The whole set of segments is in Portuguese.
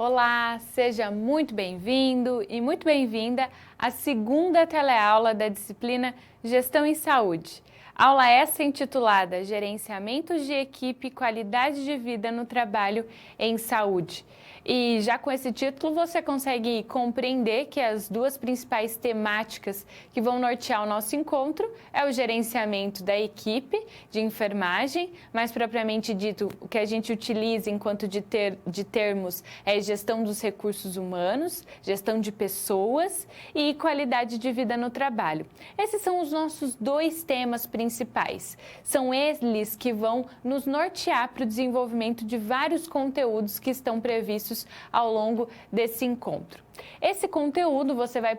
Olá, seja muito bem-vindo e muito bem-vinda à segunda teleaula da disciplina Gestão em Saúde. Aula essa intitulada Gerenciamento de Equipe e Qualidade de Vida no Trabalho em Saúde. E já com esse título você consegue compreender que as duas principais temáticas que vão nortear o nosso encontro é o gerenciamento da equipe de enfermagem, mais propriamente dito, o que a gente utiliza enquanto de termos é gestão dos recursos humanos, gestão de pessoas e qualidade de vida no trabalho. Esses são os nossos dois temas principais. São eles que vão nos nortear para o desenvolvimento de vários conteúdos que estão previstos ao longo desse encontro. Esse conteúdo você vai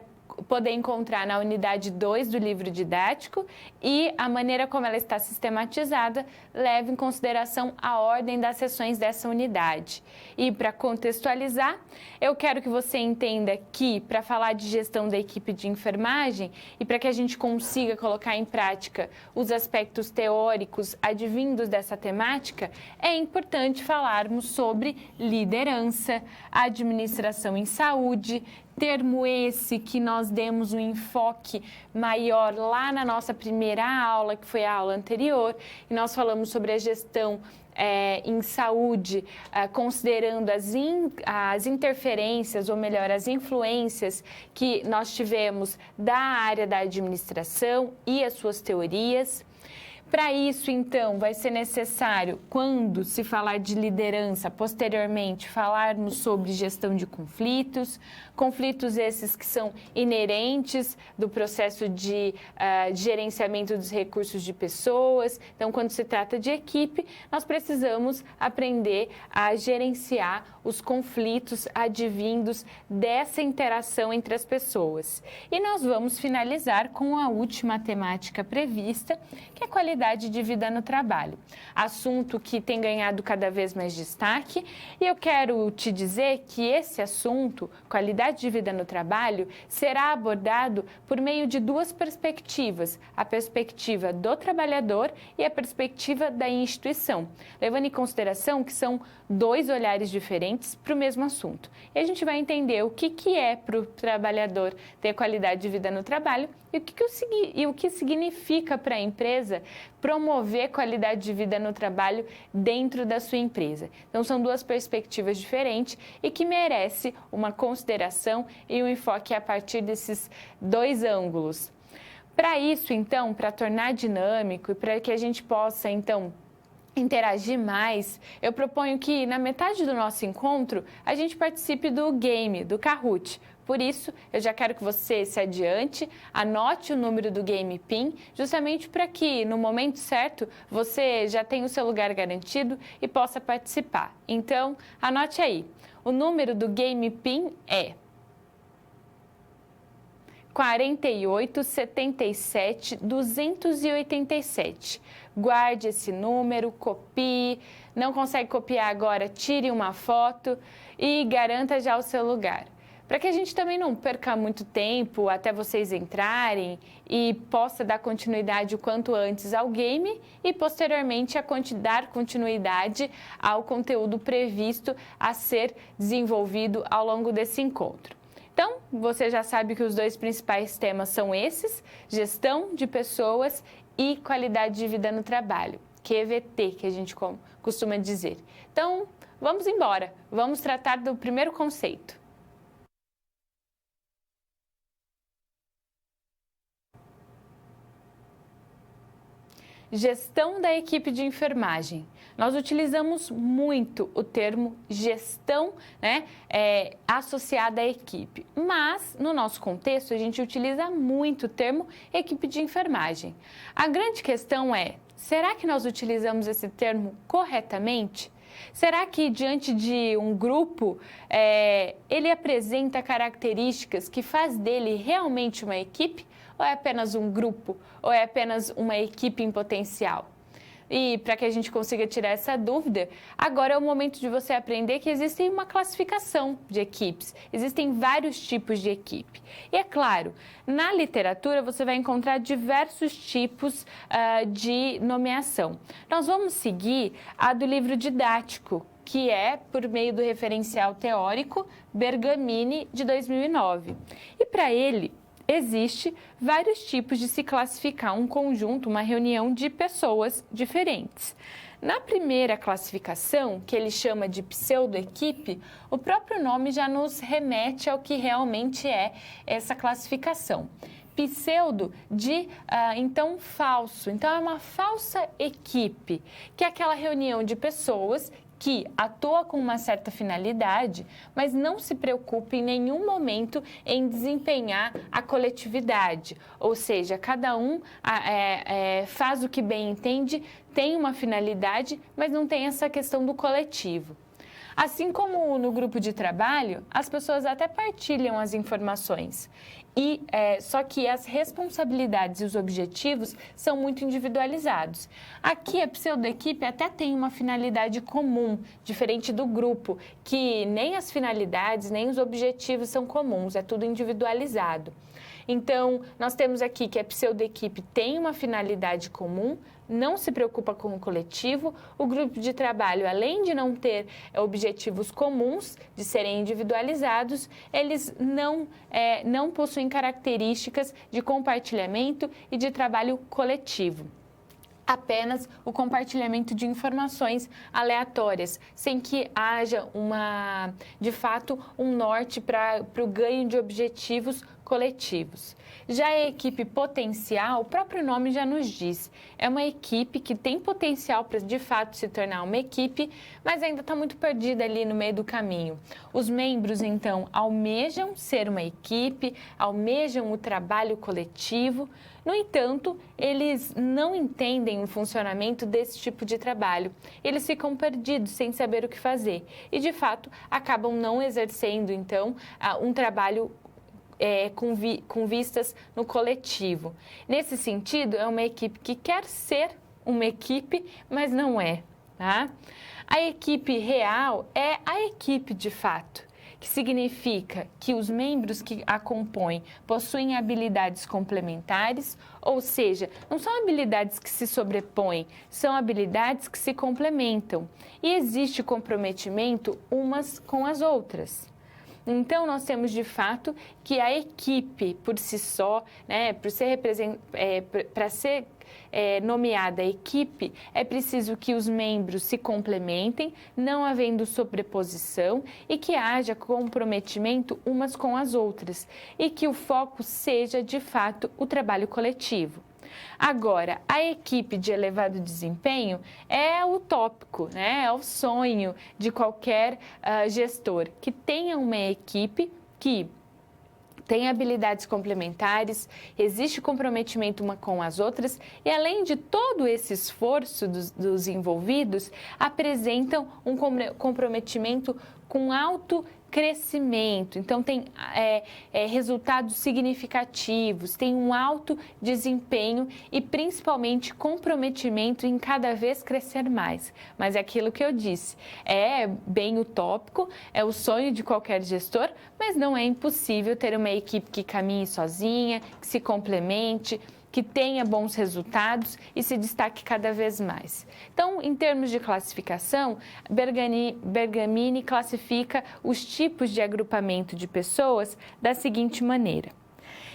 poder encontrar na unidade 2 do livro didático e a maneira como ela está sistematizada leva em consideração a ordem das sessões dessa unidade. E para contextualizar, eu quero que você entenda que para falar de gestão da equipe de enfermagem e para que a gente consiga colocar em prática os aspectos teóricos advindos dessa temática, é importante falarmos sobre liderança, administração em saúde, termo esse que nós demos um enfoque maior lá na nossa primeira aula, que foi a aula anterior, e nós falamos sobre a gestão em saúde, considerando as interferências, ou melhor, as influências que nós tivemos da área da administração e as suas teorias. Para isso, então, vai ser necessário, quando se falar de liderança, posteriormente, falarmos sobre gestão de conflitos esses que são inerentes do processo de gerenciamento dos recursos de pessoas. Então, quando se trata de equipe, nós precisamos aprender a gerenciar os conflitos advindos dessa interação entre as pessoas. E nós vamos finalizar com a última temática prevista, que é a qualidade de vida no trabalho. Assunto que tem ganhado cada vez mais destaque, e eu quero te dizer que esse assunto, qualidade de vida no trabalho, será abordado por meio de duas perspectivas, a perspectiva do trabalhador e a perspectiva da instituição, levando em consideração que são dois olhares diferentes para o mesmo assunto. E a gente vai entender o que é para o trabalhador ter qualidade de vida no trabalho e o que significa para a empresa promover qualidade de vida no trabalho dentro da sua empresa. Então, são duas perspectivas diferentes e que merece uma consideração e um enfoque a partir desses dois ângulos. Para isso, então, para tornar dinâmico e para que a gente possa, então, interagir mais, eu proponho que na metade do nosso encontro a gente participe do game, do Kahoot. Por isso, eu já quero que você se adiante, anote o número do Game PIN, justamente para que no momento certo você já tenha o seu lugar garantido e possa participar. Então, anote aí. O número do Game PIN é 4877-287. Guarde esse número, copie. Não consegue copiar agora? Tire uma foto e garanta já o seu lugar. Para que a gente também não perca muito tempo até vocês entrarem e possa dar continuidade o quanto antes ao game e posteriormente dar continuidade ao conteúdo previsto a ser desenvolvido ao longo desse encontro. Então, você já sabe que os dois principais temas são esses: gestão de pessoas e qualidade de vida no trabalho, QVT, que a gente costuma dizer. Então, vamos embora, vamos tratar do primeiro conceito. Gestão da equipe de enfermagem. Nós utilizamos muito o termo gestão, associada à equipe, mas no nosso contexto a gente utiliza muito o termo equipe de enfermagem. A grande questão é, será que nós utilizamos esse termo corretamente? Será que diante de um grupo, ele apresenta características que faz dele realmente uma equipe? Ou é apenas um grupo? Ou é apenas uma equipe em potencial? E para que a gente consiga tirar essa dúvida, agora é o momento de você aprender que existe uma classificação de equipes. Existem vários tipos de equipe. E é claro, na literatura você vai encontrar diversos tipos de nomeação. Nós vamos seguir a do livro didático, que é por meio do referencial teórico Bergamini, de 2009. E para ele, existe vários tipos de se classificar um conjunto, uma reunião de pessoas diferentes. Na primeira classificação, que ele chama de pseudo-equipe, o próprio nome já nos remete ao que realmente é essa classificação. Pseudo então, falso. Então, é uma falsa equipe, que é aquela reunião de pessoas que atua com uma certa finalidade, mas não se preocupa em nenhum momento em desempenhar a coletividade. Ou seja, cada um faz o que bem entende, tem uma finalidade, mas não tem essa questão do coletivo. Assim como no grupo de trabalho, as pessoas até partilham as informações, só que as responsabilidades e os objetivos são muito individualizados. Aqui a pseudo-equipe até tem uma finalidade comum, diferente do grupo, que nem as finalidades nem os objetivos são comuns, é tudo individualizado. Então, nós temos aqui que a pseudo-equipe tem uma finalidade comum, não se preocupa com o coletivo. O grupo de trabalho, além de não ter objetivos comuns, de serem individualizados, eles não possuem características de compartilhamento e de trabalho coletivo. Apenas o compartilhamento de informações aleatórias, sem que haja de fato, um norte para o ganho de objetivos coletivos. Já a equipe potencial, o próprio nome já nos diz, é uma equipe que tem potencial para de fato se tornar uma equipe, mas ainda está muito perdida ali no meio do caminho. Os membros, então, almejam ser uma equipe, almejam o trabalho coletivo. No entanto, eles não entendem o funcionamento desse tipo de trabalho. Eles ficam perdidos, sem saber o que fazer. E, de fato, acabam não exercendo, então, um trabalho com vistas no coletivo. Nesse sentido, é uma equipe que quer ser uma equipe, mas não é. Tá? A equipe real é a equipe de fato, que significa que os membros que a compõem possuem habilidades complementares, ou seja, não são habilidades que se sobrepõem, são habilidades que se complementam e existe comprometimento umas com as outras. Então, nós temos de fato que a equipe por si só, para ser nomeada equipe, é preciso que os membros se complementem, não havendo sobreposição e que haja comprometimento umas com as outras e que o foco seja de fato o trabalho coletivo. Agora, a equipe de elevado desempenho é utópico, né? É o sonho de qualquer gestor, que tenha uma equipe que tem habilidades complementares, existe comprometimento uma com as outras e, além de todo esse esforço dos envolvidos, apresentam um comprometimento com alto crescimento, então tem resultados significativos, tem um alto desempenho e principalmente comprometimento em cada vez crescer mais. Mas é aquilo que eu disse, é bem utópico, é o sonho de qualquer gestor, mas não é impossível ter uma equipe que caminhe sozinha, que se complemente, que tenha bons resultados e se destaque cada vez mais. Então, em termos de classificação, Bergamini classifica os tipos de agrupamento de pessoas da seguinte maneira.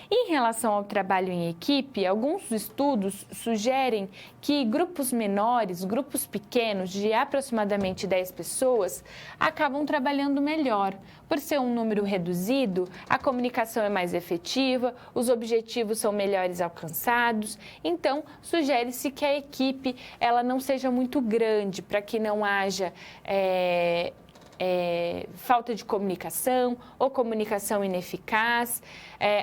Em relação ao trabalho em equipe, alguns estudos sugerem que grupos menores, grupos pequenos, de aproximadamente 10 pessoas, acabam trabalhando melhor. Por ser um número reduzido, a comunicação é mais efetiva, os objetivos são melhores alcançados. Então, sugere-se que a equipe ela não seja muito grande, para que não haja falta de comunicação ou comunicação ineficaz.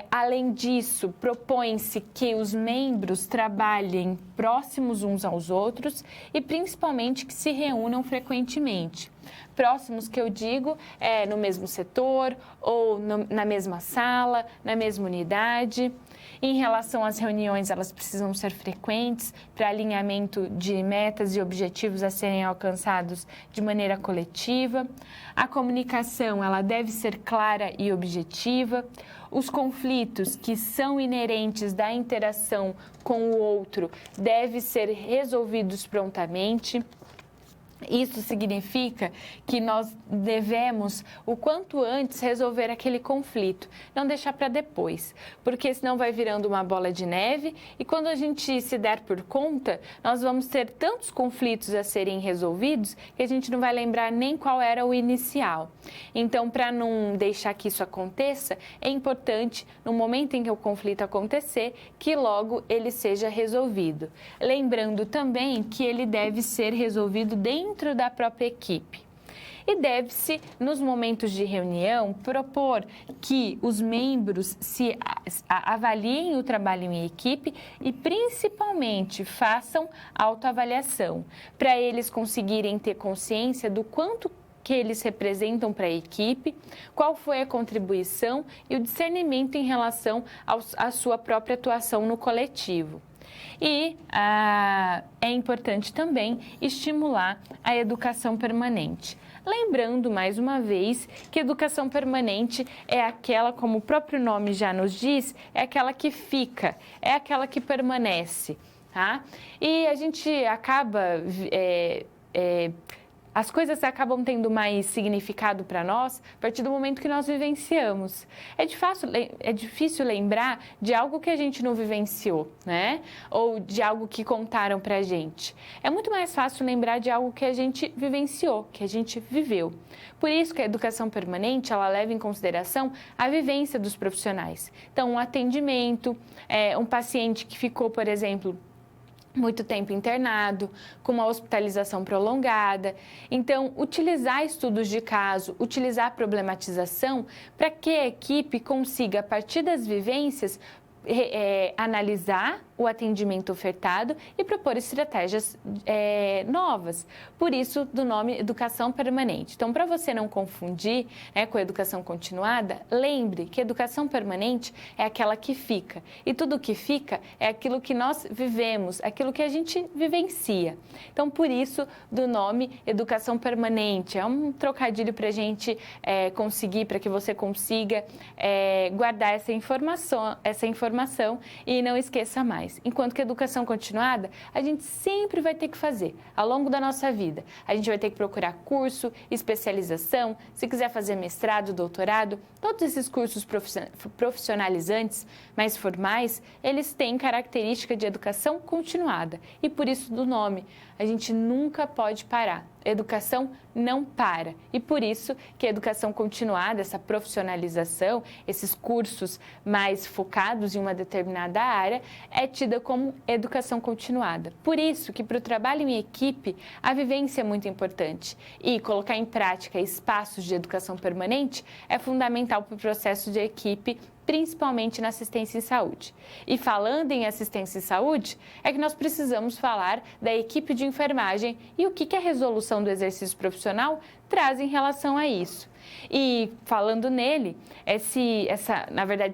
Além disso, propõe-se que os membros trabalhem próximos uns aos outros e principalmente que se reúnam frequentemente. Próximos que eu digo no mesmo setor ou na mesma sala, na mesma unidade. Em relação às reuniões, elas precisam ser frequentes para alinhamento de metas e objetivos a serem alcançados de maneira coletiva. A comunicação, ela deve ser clara e objetiva. Os conflitos que são inerentes da interação com o outro devem ser resolvidos prontamente. Isso significa que nós devemos, o quanto antes, resolver aquele conflito, não deixar para depois, porque senão vai virando uma bola de neve e quando a gente se der por conta, nós vamos ter tantos conflitos a serem resolvidos que a gente não vai lembrar nem qual era o inicial. Então, para não deixar que isso aconteça, é importante, no momento em que o conflito acontecer, que logo ele seja resolvido. Lembrando também que ele deve ser resolvido dentro da própria equipe. E deve-se, nos momentos de reunião, propor que os membros avaliem o trabalho em equipe e, principalmente, façam autoavaliação, para eles conseguirem ter consciência do quanto que eles representam para a equipe, qual foi a contribuição e o discernimento em relação à sua própria atuação no coletivo. E é importante também estimular a educação permanente. Lembrando, mais uma vez, que educação permanente é aquela, como o próprio nome já nos diz, é aquela que fica, é aquela que permanece, tá? E a gente acaba... as coisas acabam tendo mais significado para nós a partir do momento que nós vivenciamos. É difícil lembrar de algo que a gente não vivenciou, né? Ou de algo que contaram para a gente. É muito mais fácil lembrar de algo que a gente vivenciou, que a gente viveu. Por isso que a educação permanente, ela leva em consideração a vivência dos profissionais. Então, um atendimento, um paciente que ficou, por exemplo, muito tempo internado, com uma hospitalização prolongada. Então, utilizar estudos de caso, utilizar a problematização para que a equipe consiga, a partir das vivências, analisar o atendimento ofertado e propor estratégias novas. Por isso, do nome Educação Permanente. Então, para você não confundir com a educação continuada, lembre que educação permanente é aquela que fica. E tudo que fica é aquilo que nós vivemos, aquilo que a gente vivencia. Então, por isso, do nome Educação Permanente. É um trocadilho para a gente conseguir, para que você consiga guardar essa informação e não esqueça mais. Enquanto que a educação continuada, a gente sempre vai ter que fazer ao longo da nossa vida. A gente vai ter que procurar curso, especialização, se quiser fazer mestrado, doutorado, todos esses cursos profissionalizantes, mais formais, eles têm característica de educação continuada. E por isso do nome, a gente nunca pode parar. Educação não para. E por isso que a educação continuada, essa profissionalização, esses cursos mais focados em uma determinada área, é tida como educação continuada. Por isso que para o trabalho em equipe, a vivência é muito importante. E colocar em prática espaços de educação permanente é fundamental para o processo de equipe, principalmente na assistência em saúde. E falando em assistência em saúde, é que nós precisamos falar da equipe de enfermagem e o que a resolução do exercício profissional traz em relação a isso. E falando nele,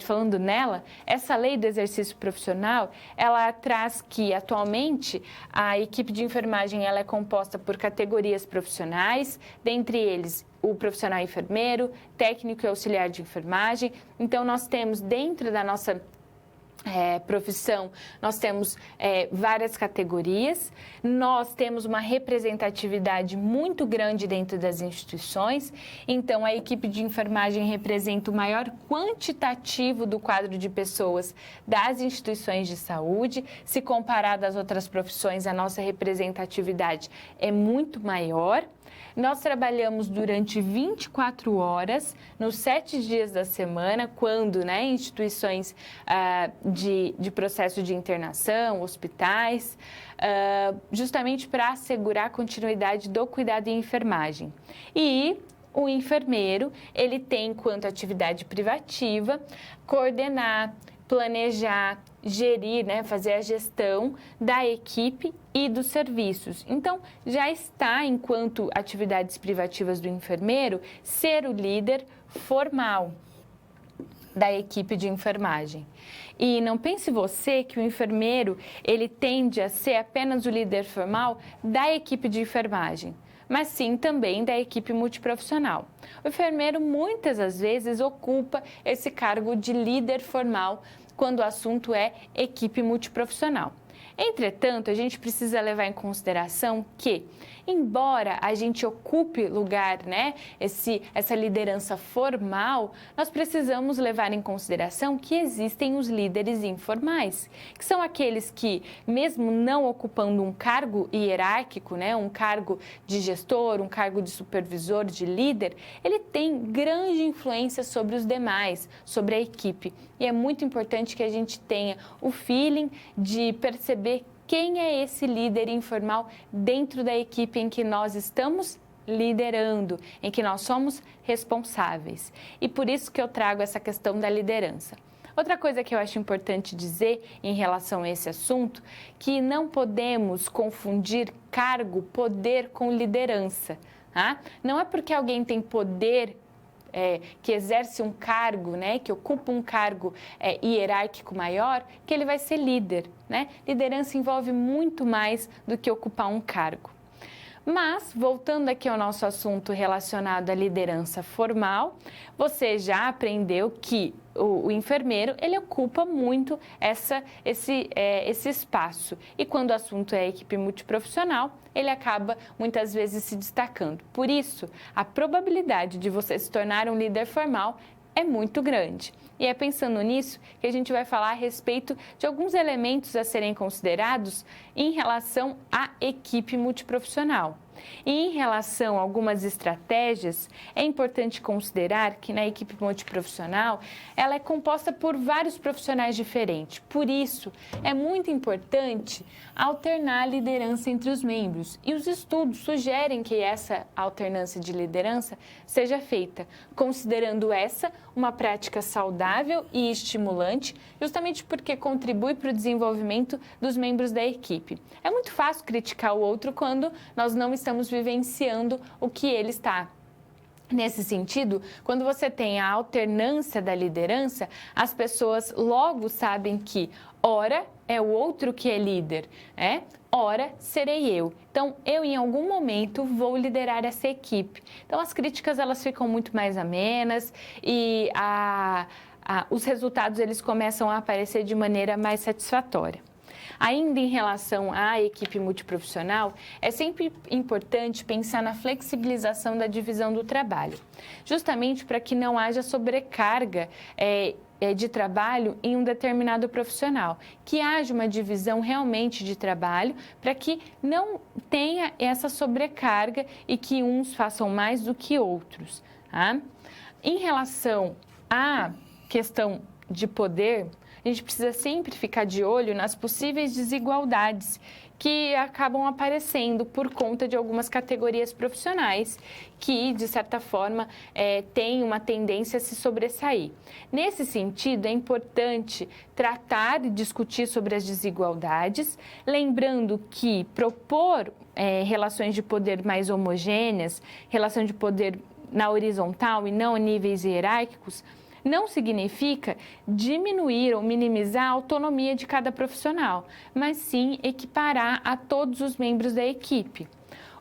falando nela, essa lei do exercício profissional, ela traz que atualmente a equipe de enfermagem ela é composta por categorias profissionais, dentre eles o profissional enfermeiro, técnico e auxiliar de enfermagem. Então, nós temos dentro da nossa profissão, nós temos várias categorias, nós temos uma representatividade muito grande dentro das instituições, então a equipe de enfermagem representa o maior quantitativo do quadro de pessoas das instituições de saúde. Se comparado às outras profissões, a nossa representatividade é muito maior. Nós trabalhamos durante 24 horas, nos 7 dias da semana, quando instituições de processo de internação, hospitais, justamente para assegurar a continuidade do cuidado em enfermagem. E o enfermeiro, ele tem, enquanto atividade privativa, coordenar, planejar, gerir, fazer a gestão da equipe e dos serviços. Então, já está, enquanto atividades privativas do enfermeiro, ser o líder formal da equipe de enfermagem. E não pense você que o enfermeiro, ele tende a ser apenas o líder formal da equipe de enfermagem, mas sim também da equipe multiprofissional. O enfermeiro, muitas das vezes, ocupa esse cargo de líder formal quando o assunto é equipe multiprofissional. Entretanto, a gente precisa levar em consideração que, embora a gente ocupe lugar, né, essa liderança formal, nós precisamos levar em consideração que existem os líderes informais, que são aqueles que, mesmo não ocupando um cargo hierárquico, né, um cargo de gestor, um cargo de supervisor, de líder, ele tem grande influência sobre os demais, sobre a equipe. E é muito importante que a gente tenha o feeling de perceber quem é esse líder informal dentro da equipe em que nós estamos liderando, em que nós somos responsáveis. E por isso que eu trago essa questão da liderança. Outra coisa que eu acho importante dizer em relação a esse assunto, que não podemos confundir cargo, poder com liderança. Tá? Não é porque alguém tem poder, que exerce um cargo, né, que ocupa um cargo hierárquico maior, que ele vai ser líder, né? Liderança envolve muito mais do que ocupar um cargo. Mas, voltando aqui ao nosso assunto relacionado à liderança formal, você já aprendeu que o enfermeiro, ele ocupa muito esse espaço. E quando o assunto é equipe multiprofissional, ele acaba muitas vezes se destacando. Por isso, a probabilidade de você se tornar um líder formal é muito grande. E é pensando nisso que a gente vai falar a respeito de alguns elementos a serem considerados em relação à equipe multiprofissional. E em relação a algumas estratégias, é importante considerar que na equipe multiprofissional, ela é composta por vários profissionais diferentes. Por isso, é muito importante alternar a liderança entre os membros. E os estudos sugerem que essa alternância de liderança seja feita, considerando essa uma prática saudável e estimulante, justamente porque contribui para o desenvolvimento dos membros da equipe. É muito fácil criticar o outro quando nós não estamos vivenciando o que ele está. Nesse sentido, quando você tem a alternância da liderança, as pessoas logo sabem que, ora, é o outro que é líder, ora, serei eu. Então, eu em algum momento vou liderar essa equipe. Então, as críticas elas ficam muito mais amenas e os resultados eles começam a aparecer de maneira mais satisfatória. Ainda em relação à equipe multiprofissional, é sempre importante pensar na flexibilização da divisão do trabalho, justamente para que não haja sobrecarga de trabalho em um determinado profissional, que haja uma divisão realmente de trabalho para que não tenha essa sobrecarga e que uns façam mais do que outros. Tá? Em relação à questão de poder, a gente precisa sempre ficar de olho nas possíveis desigualdades que acabam aparecendo por conta de algumas categorias profissionais que, de certa forma, têm uma tendência a se sobressair. Nesse sentido, é importante tratar e discutir sobre as desigualdades, lembrando que propor relações de poder mais homogêneas, relação de poder na horizontal e não a níveis hierárquicos, não significa diminuir ou minimizar a autonomia de cada profissional, mas sim equiparar a todos os membros da equipe.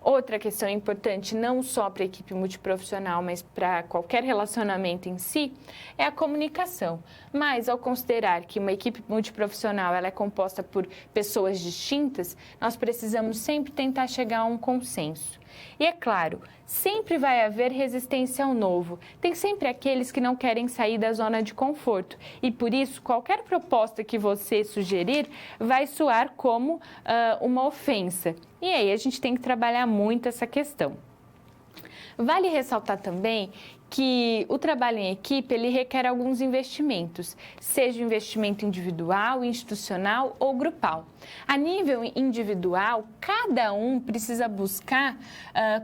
Outra questão importante, não só para a equipe multiprofissional, mas para qualquer relacionamento em si, é a comunicação. Mas, ao considerar que uma equipe multiprofissional ela é composta por pessoas distintas, nós precisamos sempre tentar chegar a um consenso. E é claro, sempre vai haver resistência ao novo. Tem sempre aqueles que não querem sair da zona de conforto. E por isso, qualquer proposta que você sugerir vai soar como uma ofensa. E aí a gente tem que trabalhar muito essa questão. Vale ressaltar também que o trabalho em equipe ele requer alguns investimentos, seja investimento individual, institucional ou grupal. A nível individual, cada um precisa buscar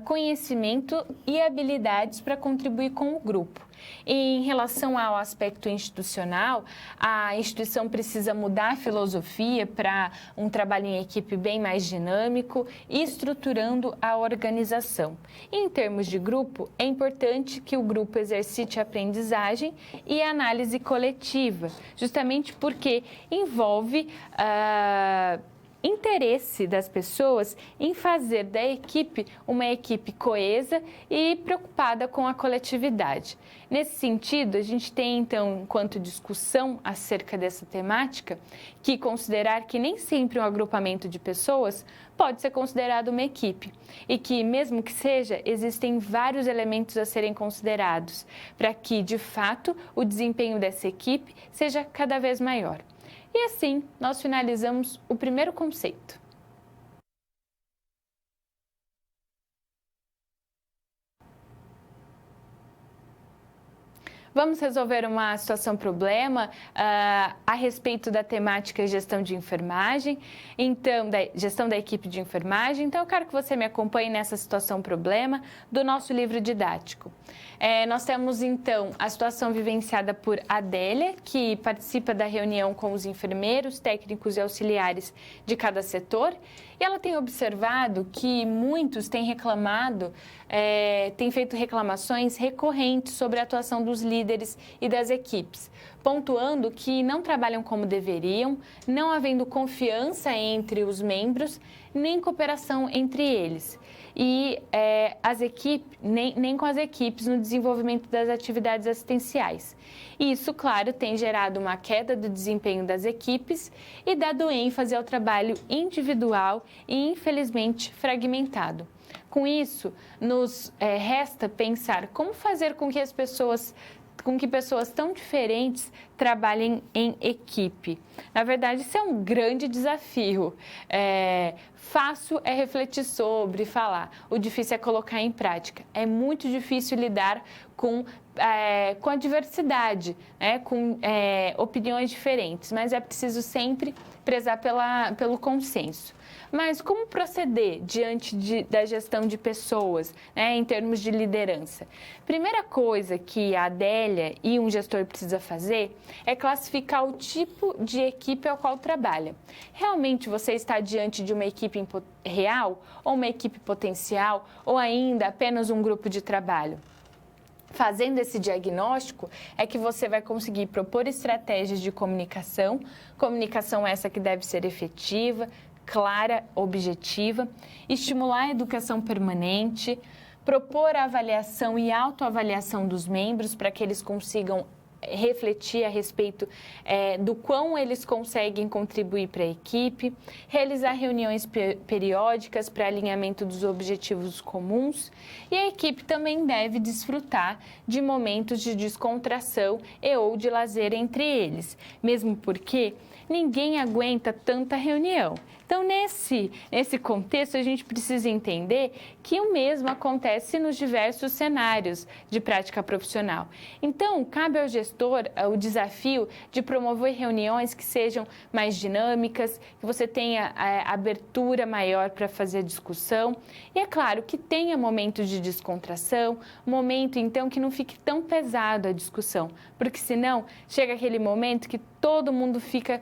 conhecimento e habilidades para contribuir com o grupo. Em relação ao aspecto institucional, a instituição precisa mudar a filosofia para um trabalho em equipe bem mais dinâmico e estruturando a organização. Em termos de grupo, é importante que o grupo exercite a aprendizagem e a análise coletiva, justamente porque envolve interesse das pessoas em fazer da equipe uma equipe coesa e preocupada com a coletividade. Nesse sentido, a gente tem, então, enquanto discussão acerca dessa temática, que considerar que nem sempre um agrupamento de pessoas pode ser considerado uma equipe e que, mesmo que seja, existem vários elementos a serem considerados para que, de fato, o desempenho dessa equipe seja cada vez maior. E assim, nós finalizamos o primeiro conceito. Vamos resolver uma situação-problema a respeito da temática gestão de enfermagem, então, da gestão da equipe de enfermagem. Então, eu quero que você me acompanhe nessa situação-problema do nosso livro didático. Nós temos, então, a situação vivenciada por Adélia, que participa da reunião com os enfermeiros, técnicos e auxiliares de cada setor. E ela tem observado que muitos têm reclamado, têm feito reclamações recorrentes sobre a atuação dos líderes e das equipes, pontuando que não trabalham como deveriam, não havendo confiança entre os membros, nem cooperação entre eles. E as equipes, nem com as equipes no desenvolvimento das atividades assistenciais. Isso, claro, tem gerado uma queda do desempenho das equipes e dado ênfase ao trabalho individual e, infelizmente, fragmentado. Com isso, nos resta pensar como fazer com que pessoas tão diferentes trabalhem em equipe. Na verdade, isso é um grande desafio. Fácil é refletir sobre, falar. O difícil é colocar em prática. É muito difícil lidar com a diversidade, né? Com opiniões diferentes, mas é preciso sempre prezar pelo consenso. Mas como proceder diante da gestão de pessoas, né, em termos de liderança? Primeira coisa que a Adélia e um gestor precisa fazer é classificar o tipo de equipe ao qual trabalha. Realmente você está diante de uma equipe real ou uma equipe potencial ou ainda apenas um grupo de trabalho? Fazendo esse diagnóstico é que você vai conseguir propor estratégias de comunicação essa que deve ser efetiva, clara, objetiva, estimular a educação permanente, propor a avaliação e autoavaliação dos membros para que eles consigam refletir a respeito do quão eles conseguem contribuir para a equipe, realizar reuniões periódicas para alinhamento dos objetivos comuns e a equipe também deve desfrutar de momentos de descontração e ou de lazer entre eles, mesmo porque ninguém aguenta tanta reunião. Então, nesse contexto, a gente precisa entender que o mesmo acontece nos diversos cenários de prática profissional. Então, cabe ao gestor o desafio de promover reuniões que sejam mais dinâmicas, que você tenha abertura maior para fazer discussão. E é claro que tenha momentos de descontração, momento, então, que não fique tão pesado a discussão, porque senão chega aquele momento que todo mundo fica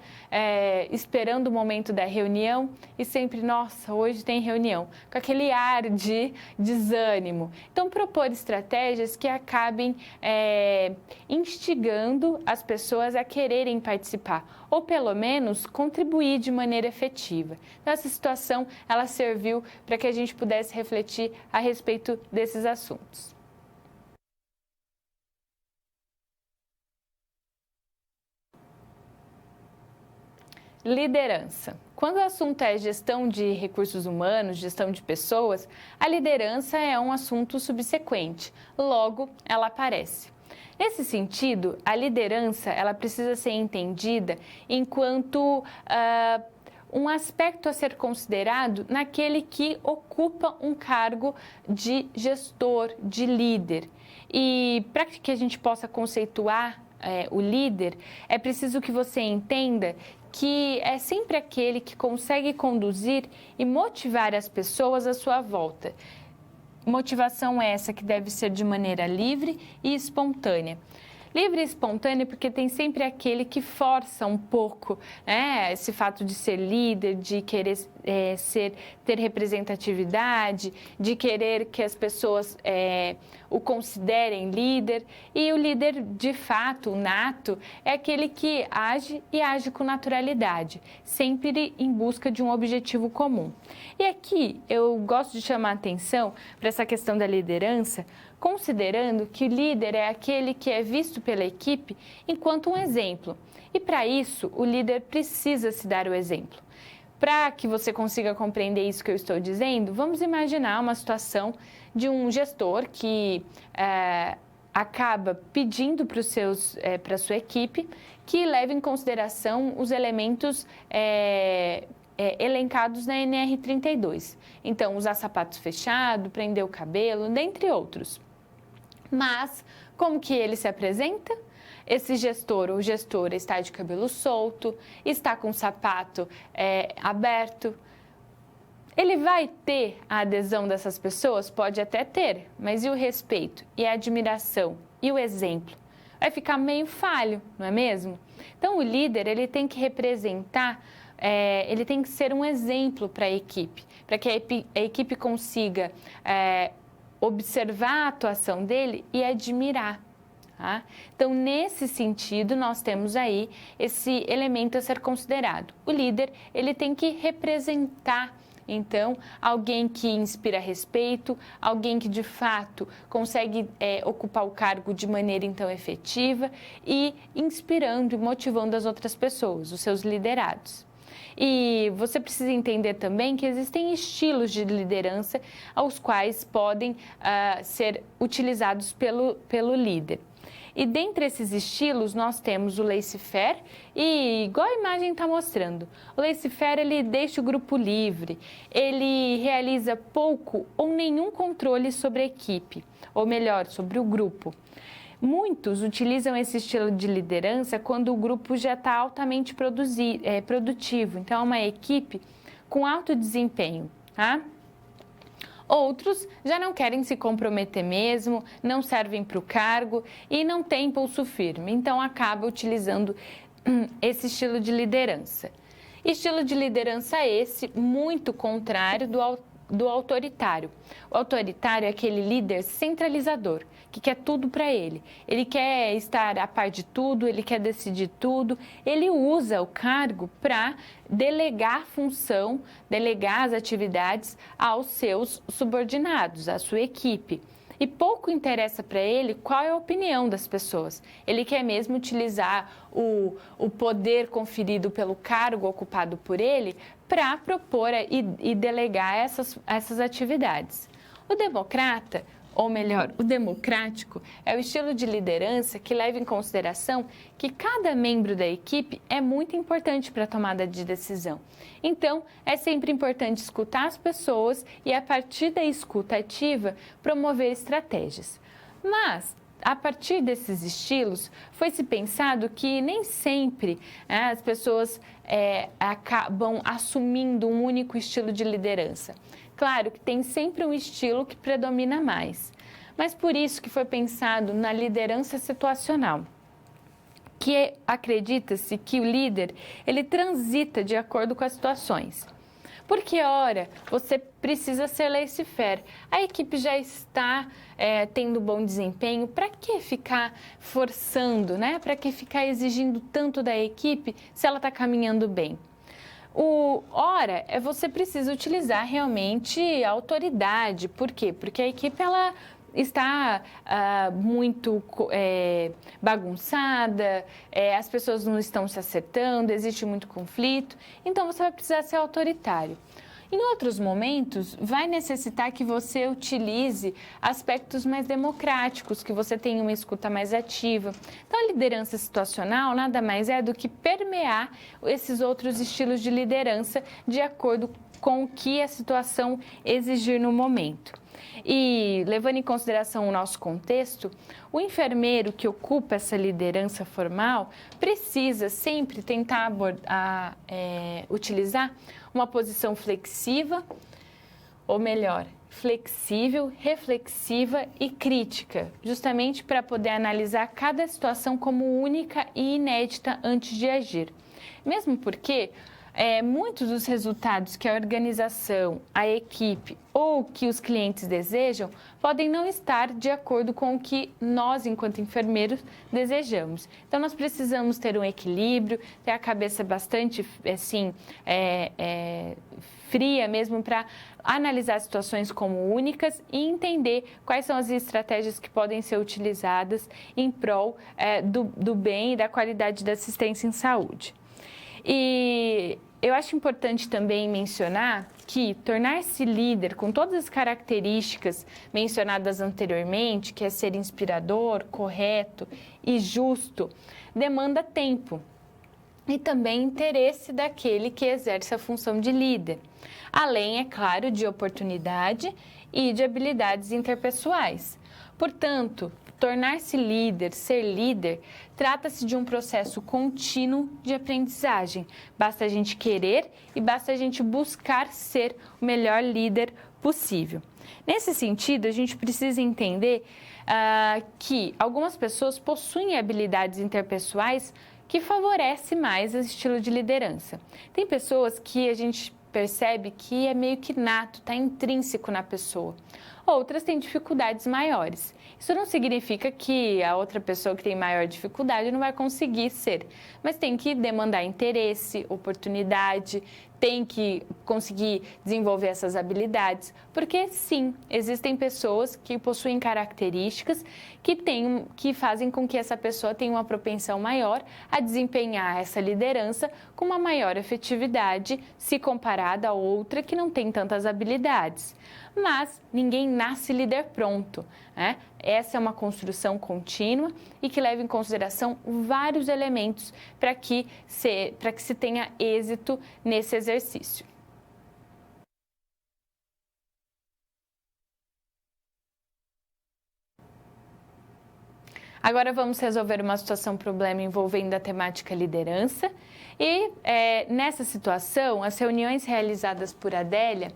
esperando o momento da reunião e sempre, nossa, hoje tem reunião, com aquele ar de desânimo. Então, propor estratégias que acabem instigando as pessoas a quererem participar, ou pelo menos contribuir de maneira efetiva. Então, essa situação, ela serviu para que a gente pudesse refletir a respeito desses assuntos. Liderança. Quando o assunto é gestão de recursos humanos, gestão de pessoas, a liderança é um assunto subsequente, logo ela aparece. Nesse sentido, a liderança ela precisa ser entendida enquanto um aspecto a ser considerado naquele que ocupa um cargo de gestor, de líder. E para que a gente possa conceituar o líder, é preciso que você entenda que é sempre aquele que consegue conduzir e motivar as pessoas à sua volta. Motivação essa que deve ser de maneira livre e espontânea. Livre e espontâneo porque tem sempre aquele que força um pouco, né? Esse fato de ser líder, de querer ter representatividade, de querer que as pessoas o considerem líder. E o líder, de fato, o nato, é aquele que age e age com naturalidade, sempre em busca de um objetivo comum. E aqui eu gosto de chamar a atenção para essa questão da liderança, considerando que o líder é aquele que é visto pela equipe enquanto um exemplo. E para isso, o líder precisa se dar o exemplo. Para que você consiga compreender isso que eu estou dizendo, vamos imaginar uma situação de um gestor que acaba pedindo para a sua equipe que leve em consideração os elementos elencados na NR32. Então, usar sapatos fechados, prender o cabelo, dentre outros. Mas, como que ele se apresenta? Esse gestor ou gestora está de cabelo solto, está com o sapato aberto. Ele vai ter a adesão dessas pessoas? Pode até ter, mas e o respeito, e a admiração, e o exemplo? Vai ficar meio falho, não é mesmo? Então, o líder, ele tem que representar, ele tem que ser um exemplo para a equipe, para que a equipe consiga observar a atuação dele e admirar. Tá? Então, nesse sentido, nós temos aí esse elemento a ser considerado. O líder, ele tem que representar, então, alguém que inspira respeito, alguém que, de fato, consegue ocupar o cargo de maneira, então, efetiva e inspirando e motivando as outras pessoas, os seus liderados. E você precisa entender também que existem estilos de liderança aos quais podem ser utilizados pelo líder. E dentre esses estilos, nós temos o laissez-faire e, igual a imagem está mostrando, o laissez-faire, ele deixa o grupo livre, ele realiza pouco ou nenhum controle sobre a equipe, ou melhor, sobre o grupo. Muitos utilizam esse estilo de liderança quando o grupo já está altamente produtivo, então é uma equipe com alto desempenho, tá? Outros já não querem se comprometer mesmo, não servem para o cargo e não têm pulso firme, então acaba utilizando esse estilo de liderança. Estilo de liderança esse muito contrário do autoritário. O autoritário é aquele líder centralizador, que quer tudo para ele. Ele quer estar a par de tudo, ele quer decidir tudo. Ele usa o cargo para delegar função, delegar as atividades aos seus subordinados, à sua equipe. E pouco interessa para ele qual é a opinião das pessoas. Ele quer mesmo utilizar o poder conferido pelo cargo ocupado por ele para propor e delegar essas atividades. O democrata, ou melhor, o democrático, é o estilo de liderança que leva em consideração que cada membro da equipe é muito importante para a tomada de decisão. Então, é sempre importante escutar as pessoas e, a partir da escuta ativa, promover estratégias. Mas, a partir desses estilos, foi-se pensado que nem sempre as pessoas acabam assumindo um único estilo de liderança. Claro que tem sempre um estilo que predomina mais, mas por isso que foi pensado na liderança situacional, que acredita-se que o líder, ele transita de acordo com as situações. Porque, ora, você precisa ser laissez-faire. A equipe já está tendo bom desempenho. Para que ficar forçando, né? Para que ficar exigindo tanto da equipe se ela está caminhando bem? Ora, você precisa utilizar realmente a autoridade. Por quê? Porque a equipe, ela está muito bagunçada, as pessoas não estão se acertando, existe muito conflito, então você vai precisar ser autoritário. Em outros momentos, vai necessitar que você utilize aspectos mais democráticos, que você tenha uma escuta mais ativa. Então, a liderança situacional nada mais é do que permear esses outros estilos de liderança de acordo com o que a situação exigir no momento. E, levando em consideração o nosso contexto, o enfermeiro que ocupa essa liderança formal precisa sempre tentar utilizar uma posição flexiva, ou melhor, flexível, reflexiva e crítica, justamente para poder analisar cada situação como única e inédita antes de agir. Mesmo porque muitos dos resultados que a organização, a equipe ou que os clientes desejam podem não estar de acordo com o que nós, enquanto enfermeiros, desejamos. Então, nós precisamos ter um equilíbrio, ter a cabeça bastante, assim, fria mesmo para analisar situações como únicas e entender quais são as estratégias que podem ser utilizadas em prol do bem e da qualidade da assistência em saúde. E eu acho importante também mencionar que tornar-se líder com todas as características mencionadas anteriormente, que é ser inspirador, correto e justo, demanda tempo e também interesse daquele que exerce a função de líder, além, é claro, de oportunidade e de habilidades interpessoais. Portanto, tornar-se líder, ser líder, trata-se de um processo contínuo de aprendizagem. Basta a gente querer e basta a gente buscar ser o melhor líder possível. Nesse sentido, a gente precisa entender que algumas pessoas possuem habilidades interpessoais que favorecem mais esse estilo de liderança. Tem pessoas que a gente percebe que é meio que nato, está intrínseco na pessoa. Outras têm dificuldades maiores. Isso não significa que a outra pessoa que tem maior dificuldade não vai conseguir ser, mas tem que demandar interesse, oportunidade, tem que conseguir desenvolver essas habilidades, porque sim, existem pessoas que possuem características que fazem com que essa pessoa tenha uma propensão maior a desempenhar essa liderança com uma maior efetividade se comparada a outra que não tem tantas habilidades. Mas ninguém nasce líder pronto, né? Essa é uma construção contínua e que leva em consideração vários elementos para que se tenha êxito nesse exercício. Agora vamos resolver uma problema envolvendo a temática liderança e nessa situação, as reuniões realizadas por Adélia,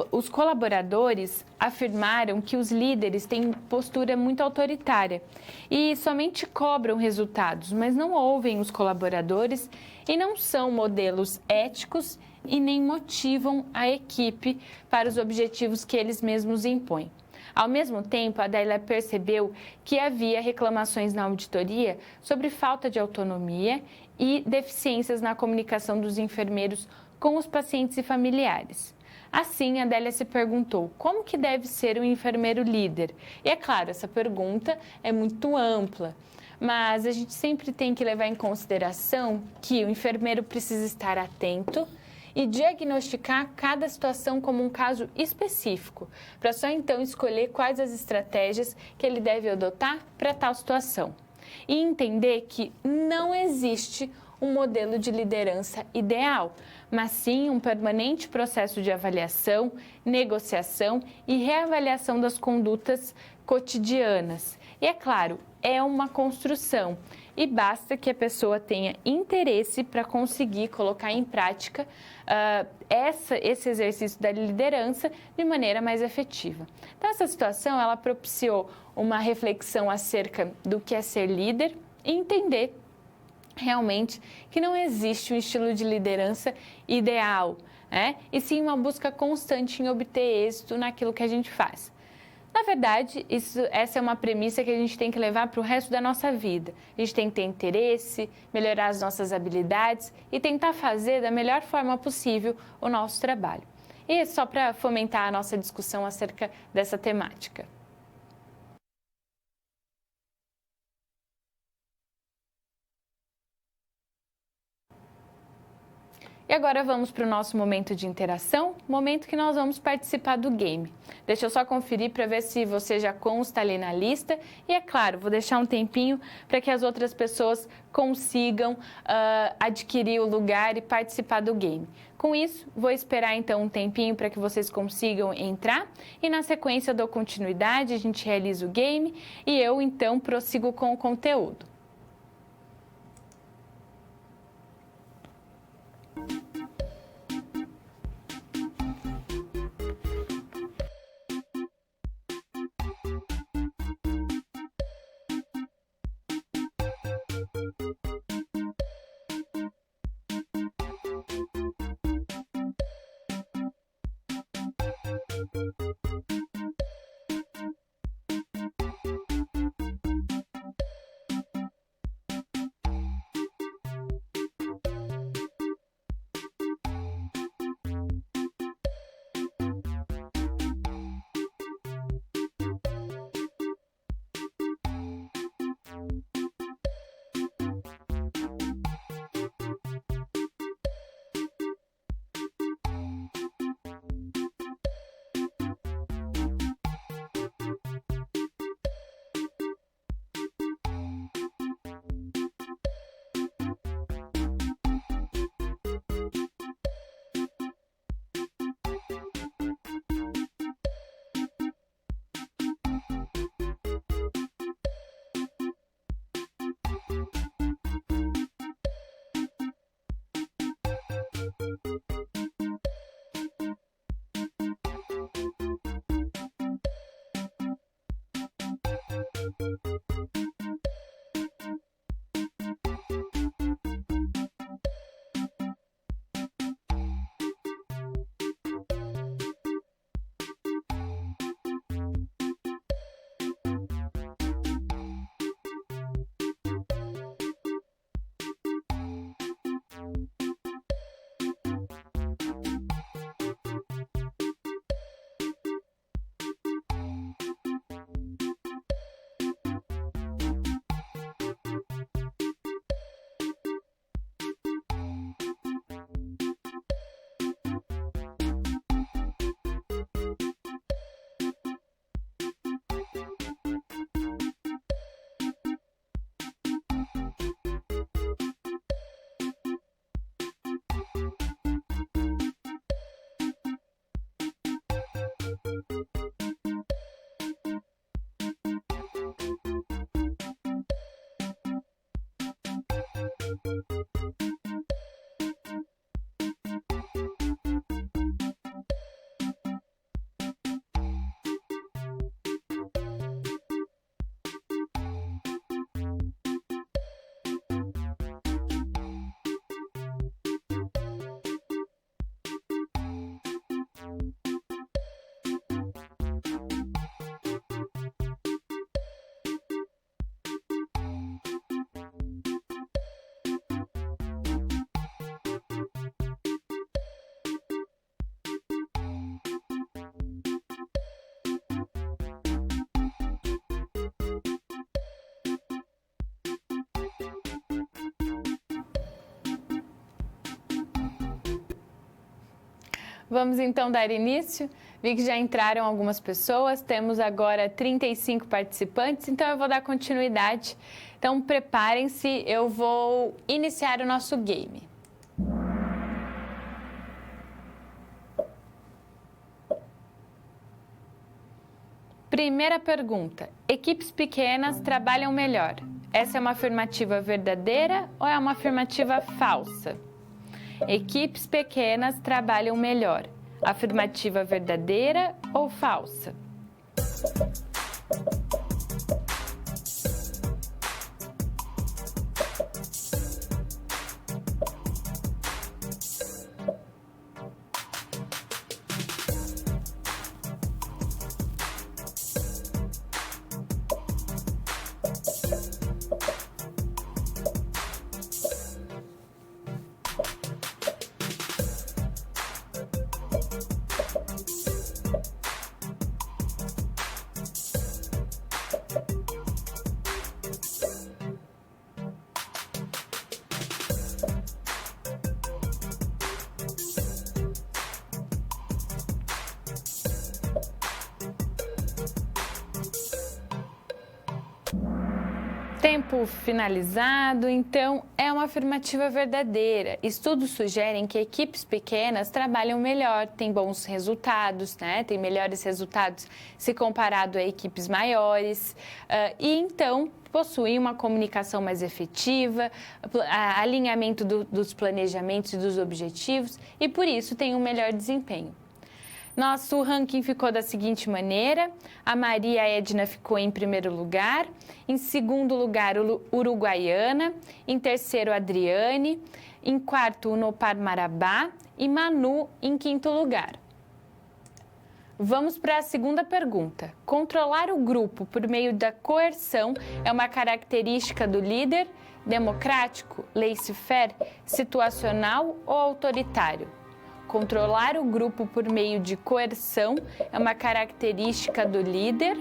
os colaboradores afirmaram que os líderes têm postura muito autoritária e somente cobram resultados, mas não ouvem os colaboradores e não são modelos éticos e nem motivam a equipe para os objetivos que eles mesmos impõem. Ao mesmo tempo, a Adélia percebeu que havia reclamações na auditoria sobre falta de autonomia e deficiências na comunicação dos enfermeiros com os pacientes e familiares. Assim, a Adélia se perguntou como que deve ser um enfermeiro líder. E é claro, essa pergunta é muito ampla, mas a gente sempre tem que levar em consideração que o enfermeiro precisa estar atento e diagnosticar cada situação como um caso específico, para só então escolher quais as estratégias que ele deve adotar para tal situação. E entender que não existe um modelo de liderança ideal, mas sim um permanente processo de avaliação, negociação e reavaliação das condutas cotidianas. E é claro, é uma construção e basta que a pessoa tenha interesse para conseguir colocar em prática esse exercício da liderança de maneira mais efetiva. Então, essa situação ela propiciou uma reflexão acerca do que é ser líder e entender realmente que não existe um estilo de liderança ideal, né? E sim uma busca constante em obter êxito naquilo que a gente faz. Na verdade, essa é uma premissa que a gente tem que levar para o resto da nossa vida. A gente tem que ter interesse, melhorar as nossas habilidades e tentar fazer da melhor forma possível o nosso trabalho. E só para fomentar a nossa discussão acerca dessa temática. E agora vamos para o nosso momento de interação, momento que nós vamos participar do game. Deixa eu só conferir para ver se você já consta ali na lista. E é claro, vou deixar um tempinho para que as outras pessoas consigam adquirir o lugar e participar do game. Com isso, vou esperar então um tempinho para que vocês consigam entrar e na sequência eu dou continuidade, a gente realiza o game e eu então prossigo com o conteúdo. Vamos então dar início? Vi que já entraram algumas pessoas, temos agora 35 participantes, então eu vou dar continuidade. Então preparem-se, eu vou iniciar o nosso game. Primeira pergunta: equipes pequenas trabalham melhor. Essa é uma afirmativa verdadeira ou é uma afirmativa falsa? Equipes pequenas trabalham melhor. Afirmativa verdadeira ou falsa? Tempo finalizado, então é uma afirmativa verdadeira. Estudos sugerem que equipes pequenas trabalham melhor, têm bons resultados, né? Têm melhores resultados se comparado a equipes maiores e então possuem uma comunicação mais efetiva, alinhamento dos planejamentos e dos objetivos e por isso têm um melhor desempenho. Nosso ranking ficou da seguinte maneira: a Maria Edna ficou em primeiro lugar, em segundo lugar Uruguaiana, em terceiro Adriane, em quarto Unopar Marabá e Manu em quinto lugar. Vamos para a segunda pergunta. Controlar o grupo por meio da coerção é uma característica do líder? Democrático, laissez-faire, situacional ou autoritário? Controlar o grupo por meio de coerção é uma característica do líder?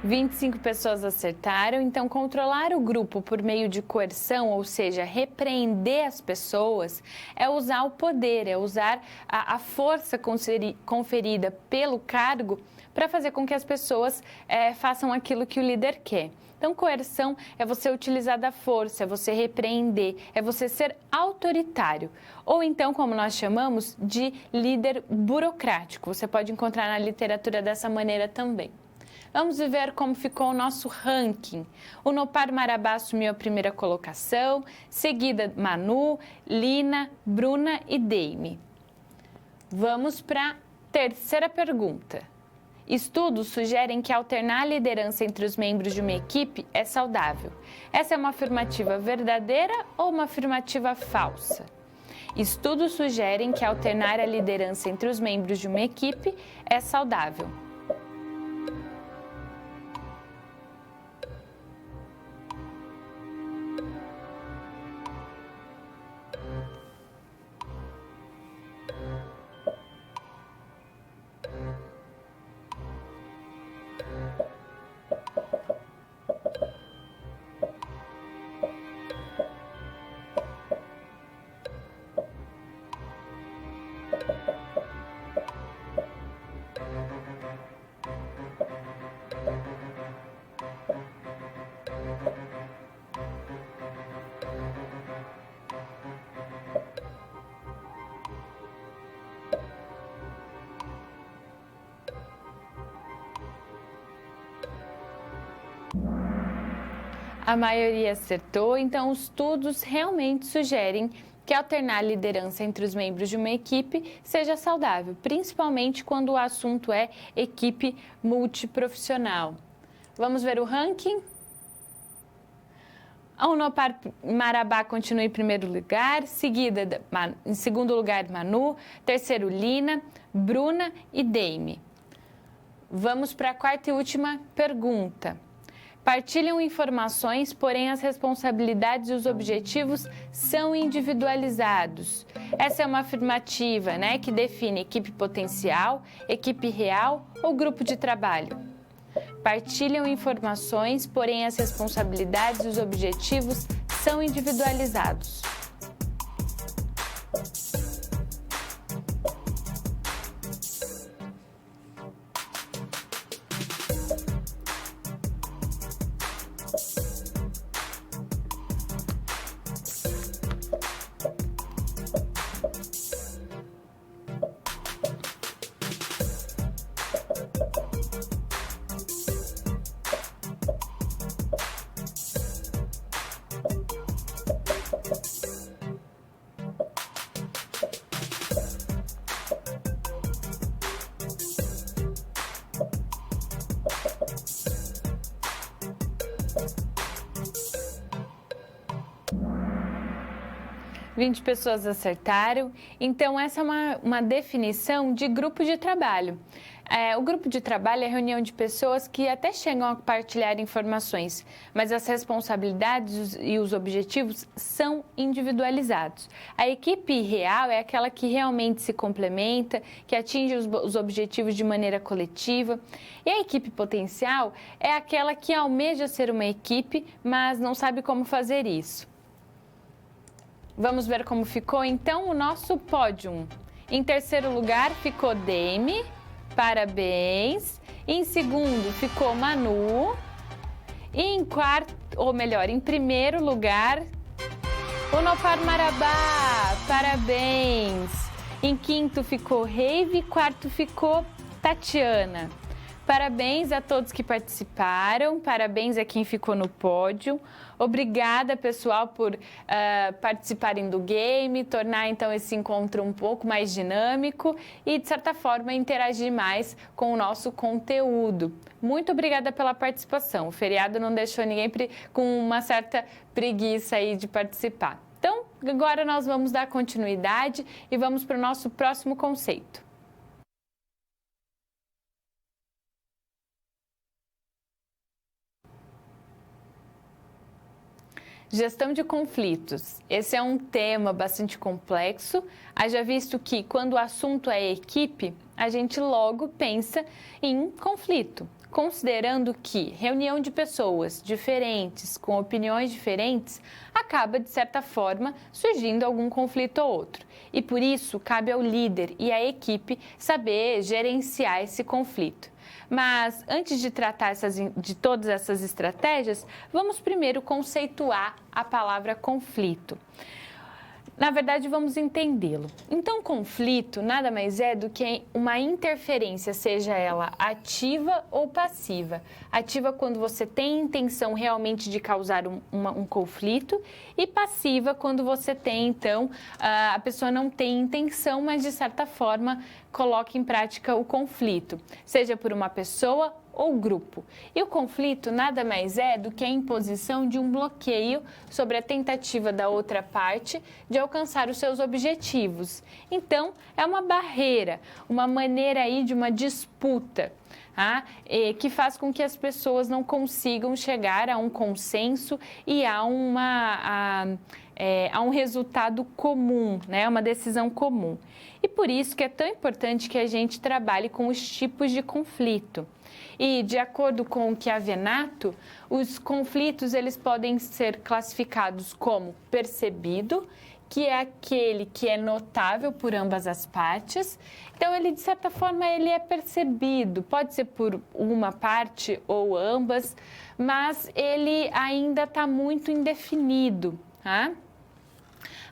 25 pessoas acertaram, então controlar o grupo por meio de coerção, ou seja, repreender as pessoas, é usar o poder, é usar a força conferida pelo cargo para fazer com que as pessoas façam aquilo que o líder quer. Então, coerção é você utilizar da força, é você repreender, é você ser autoritário. Ou então, como nós chamamos, de líder burocrático. Você pode encontrar na literatura dessa maneira também. Vamos ver como ficou o nosso ranking. O Nopar Marabá assumiu a primeira colocação, seguida Manu, Lina, Bruna e Deime. Vamos para a terceira pergunta. Estudos sugerem que alternar a liderança entre os membros de uma equipe é saudável. Essa é uma afirmativa verdadeira ou uma afirmativa falsa? Estudos sugerem que alternar a liderança entre os membros de uma equipe é saudável. A maioria acertou, então os estudos realmente sugerem que alternar a liderança entre os membros de uma equipe seja saudável, principalmente quando o assunto é equipe multiprofissional. Vamos ver o ranking? A Unopar Marabá continua em primeiro lugar, em segundo lugar Manu, terceiro Lina, Bruna e Deime. Vamos para a quarta e última pergunta. Partilham informações, porém as responsabilidades e os objetivos são individualizados. Essa é uma afirmativa, que define equipe potencial, equipe real ou grupo de trabalho. Partilham informações, porém as responsabilidades e os objetivos são individualizados. ...20 pessoas acertaram, então essa é uma definição de grupo de trabalho. O grupo de trabalho é a reunião de pessoas que até chegam a partilhar informações, mas as responsabilidades e os objetivos são individualizados. A equipe real é aquela que realmente se complementa, que atinge os objetivos de maneira coletiva. E a equipe potencial é aquela que almeja ser uma equipe, mas não sabe como fazer isso. Vamos ver como ficou, então, o nosso pódio. Em terceiro lugar ficou Deime, parabéns. Em segundo ficou Manu. E em primeiro lugar, o Nopar Marabá, parabéns. Em quinto ficou Reive, quarto ficou Tatiana. Parabéns a todos que participaram, parabéns a quem ficou no pódio. Obrigada, pessoal, por participarem do game, tornar então esse encontro um pouco mais dinâmico e, de certa forma, interagir mais com o nosso conteúdo. Muito obrigada pela participação. O feriado não deixou ninguém com uma certa preguiça aí de participar. Então, agora nós vamos dar continuidade e vamos para o nosso próximo conceito. Gestão de conflitos. Esse é um tema bastante complexo. Haja visto que quando o assunto é equipe, a gente logo pensa em conflito. considerando que reunião de pessoas diferentes, com opiniões diferentes, acaba, de certa forma, surgindo algum conflito ou outro. E por isso, cabe ao líder e à equipe saber gerenciar esse conflito. Mas antes de tratar de todas essas estratégias, vamos primeiro conceituar a palavra conflito. Na verdade, vamos entendê-lo. Então, conflito nada mais é do que uma interferência, seja ela ativa ou passiva. Ativa quando você tem intenção realmente de causar um conflito, e passiva quando você tem, então, a pessoa não tem intenção, mas de certa forma coloca em prática o conflito, seja por uma pessoa ou grupo. E o conflito nada mais é do que a imposição de um bloqueio sobre a tentativa da outra parte de alcançar os seus objetivos. Então, é uma barreira, uma maneira aí de uma disputa, que faz com que as pessoas não consigam chegar a um consenso e a um resultado comum, né? Uma decisão comum. E por isso que é tão importante que a gente trabalhe com os tipos de conflito. E, de acordo com o Chiavenato, os conflitos eles podem ser classificados como percebido, que é aquele que é notável por ambas as partes. Então, ele, de certa forma, ele é percebido, pode ser por uma parte ou ambas, mas ele ainda está muito indefinido, tá?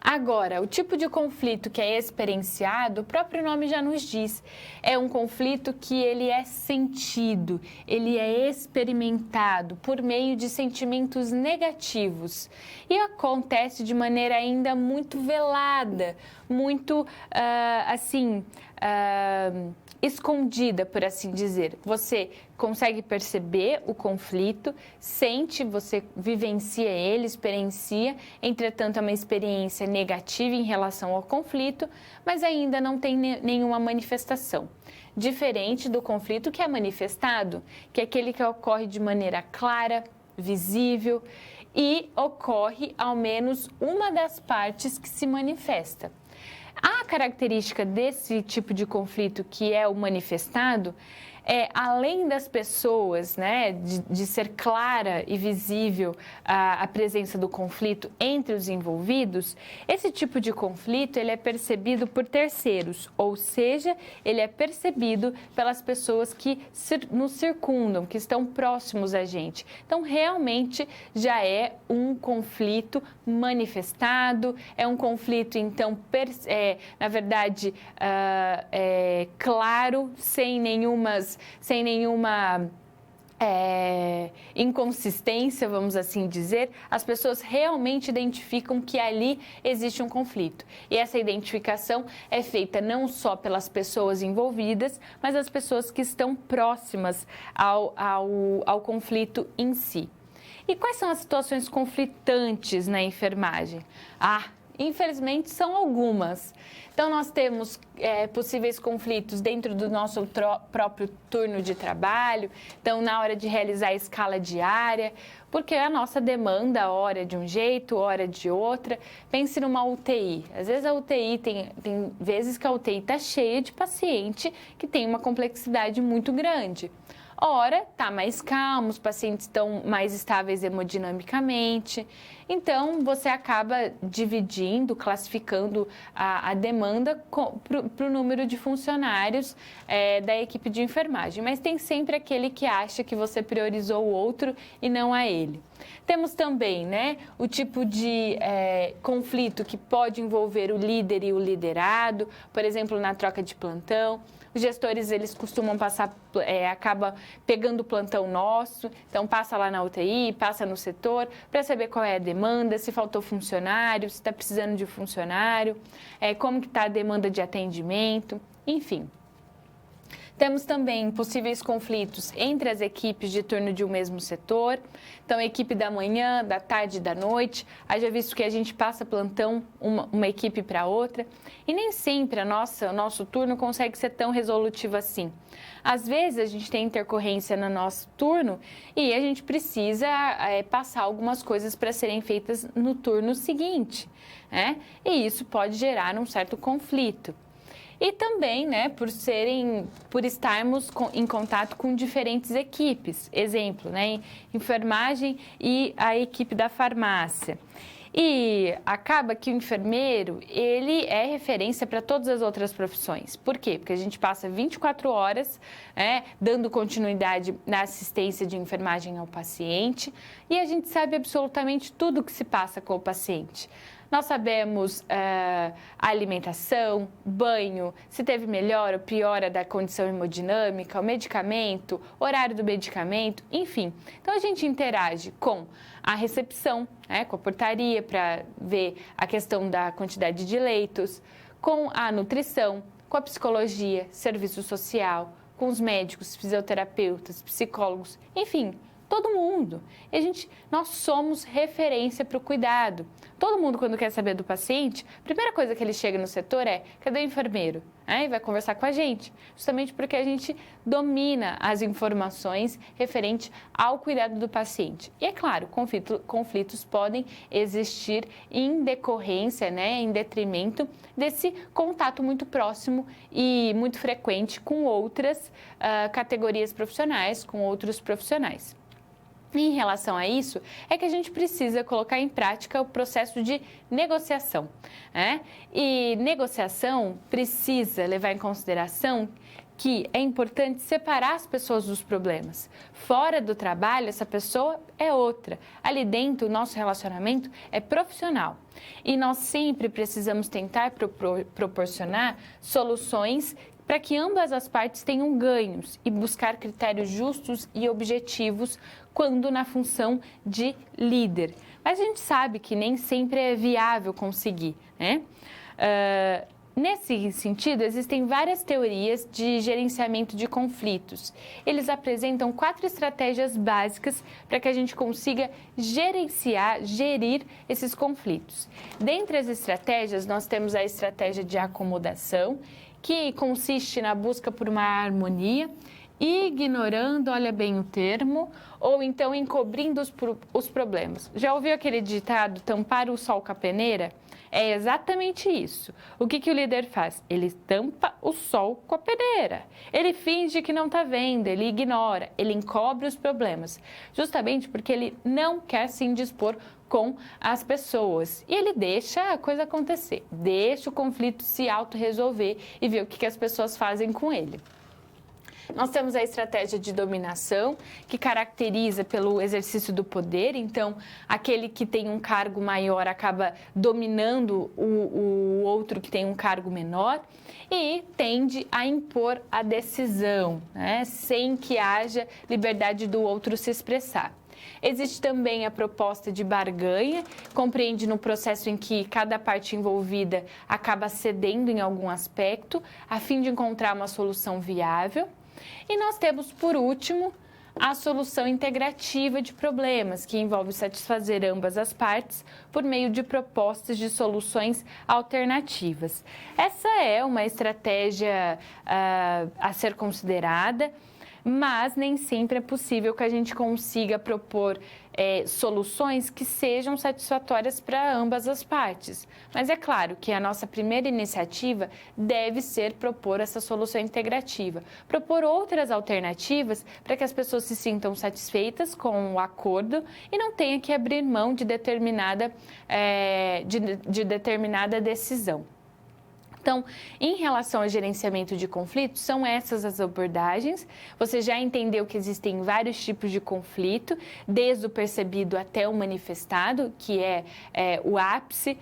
Agora, o tipo de conflito que é experienciado, o próprio nome já nos diz, é um conflito que ele é sentido, ele é experimentado por meio de sentimentos negativos e acontece de maneira ainda muito velada, muito, escondida, por assim dizer. Você consegue perceber o conflito, sente, você vivencia ele, experiencia, entretanto é uma experiência negativa em relação ao conflito, mas ainda não tem nenhuma manifestação. Diferente do conflito que é manifestado, que é aquele que ocorre de maneira clara, visível e ocorre ao menos uma das partes que se manifesta. A característica desse tipo de conflito que é o manifestado é, além das pessoas, né, de ser clara e visível a presença do conflito entre os envolvidos, esse tipo de conflito ele é percebido por terceiros, ou seja, ele é percebido pelas pessoas que nos circundam, que estão próximos a gente. Então, realmente já é um conflito manifestado, é um conflito, então, na verdade, claro, sem nenhuma inconsistência, vamos assim dizer, as pessoas realmente identificam que ali existe um conflito. E essa identificação é feita não só pelas pessoas envolvidas, mas as pessoas que estão próximas ao conflito em si. E quais são as situações conflitantes na enfermagem? Infelizmente, são algumas. Então, nós temos possíveis conflitos dentro do nosso próprio turno de trabalho, então, na hora de realizar a escala diária, porque a nossa demanda, hora de um jeito, hora de outra. Pense numa UTI. Às vezes a UTI, tem vezes que a UTI está cheia de paciente que tem uma complexidade muito grande. Ora, está mais calmo, os pacientes estão mais estáveis hemodinamicamente. Então, você acaba dividindo, classificando a demanda para o número de funcionários da equipe de enfermagem. Mas tem sempre aquele que acha que você priorizou o outro e não a ele. Temos também, né, o tipo de conflito que pode envolver o líder e o liderado, por exemplo, na troca de plantão. Os gestores, eles costumam acaba pegando o plantão nosso, então passa lá na UTI, passa no setor, para saber qual é a demanda, se faltou funcionário, se está precisando de funcionário, como que está a demanda de atendimento, enfim. Temos também possíveis conflitos entre as equipes de turno de um mesmo setor. Então, a equipe da manhã, da tarde e da noite. Haja visto que a gente passa plantão uma equipe para outra. E nem sempre o nosso turno consegue ser tão resolutivo assim. Às vezes, a gente tem intercorrência no nosso turno e a gente precisa passar algumas coisas para serem feitas no turno seguinte, né? E isso pode gerar um certo conflito. e também, né, por estarmos em contato com diferentes equipes. Exemplo, né, enfermagem e a equipe da farmácia. E acaba que o enfermeiro, ele é referência para todas as outras profissões. Por quê? Porque a gente passa 24 horas dando continuidade na assistência de enfermagem ao paciente e a gente sabe absolutamente tudo o que se passa com o paciente. Nós sabemos a alimentação, banho, se teve melhora ou piora da condição hemodinâmica, o medicamento, horário do medicamento, enfim. Então, a gente interage com a recepção, com a portaria para ver a questão da quantidade de leitos, com a nutrição, com a psicologia, serviço social, com os médicos, fisioterapeutas, psicólogos, enfim, todo mundo. E nós somos referência para o cuidado. Todo mundo, quando quer saber do paciente, a primeira coisa que ele chega no setor é: cadê o enfermeiro? E vai conversar com a gente, justamente porque a gente domina as informações referente ao cuidado do paciente. E é claro, conflitos podem existir em decorrência, em detrimento desse contato muito próximo e muito frequente com outras categorias profissionais, com outros profissionais. Em relação a isso, é que a gente precisa colocar em prática o processo de negociação. E negociação precisa levar em consideração que é importante separar as pessoas dos problemas. Fora do trabalho, essa pessoa é outra. Ali dentro, o nosso relacionamento é profissional. E nós sempre precisamos tentar proporcionar soluções para que ambas as partes tenham ganhos e buscar critérios justos e objetivos quando na função de líder. Mas a gente sabe que nem sempre é viável conseguir, Nesse sentido, existem várias teorias de gerenciamento de conflitos. Eles apresentam 4 estratégias básicas para que a gente consiga gerir esses conflitos. Dentre as estratégias, nós temos a estratégia de acomodação, que consiste na busca por uma harmonia, ignorando, olha bem o termo, ou então encobrindo os problemas. Já ouviu aquele ditado, tampar o sol com a peneira? É exatamente isso. O que o líder faz? Ele tampa o sol com a peneira. Ele finge que não está vendo, ele ignora, ele encobre os problemas. Justamente porque ele não quer se indispor com as pessoas. E ele deixa a coisa acontecer, deixa o conflito se autorresolver e ver o que as pessoas fazem com ele. Nós temos a estratégia de dominação, que caracteriza pelo exercício do poder. Então, aquele que tem um cargo maior acaba dominando o outro que tem um cargo menor e tende a impor a decisão, sem que haja liberdade do outro se expressar. Existe também a proposta de barganha, compreende no processo em que cada parte envolvida acaba cedendo em algum aspecto, a fim de encontrar uma solução viável. E nós temos, por último, a solução integrativa de problemas, que envolve satisfazer ambas as partes por meio de propostas de soluções alternativas. Essa é uma estratégia a ser considerada, mas nem sempre é possível que a gente consiga propor soluções que sejam satisfatórias para ambas as partes. Mas é claro que a nossa primeira iniciativa deve ser propor essa solução integrativa, propor outras alternativas para que as pessoas se sintam satisfeitas com o acordo e não tenha que abrir mão de determinada decisão. Então, em relação ao gerenciamento de conflitos, são essas as abordagens. Você já entendeu que existem vários tipos de conflito, desde o percebido até o manifestado, que é o ápice,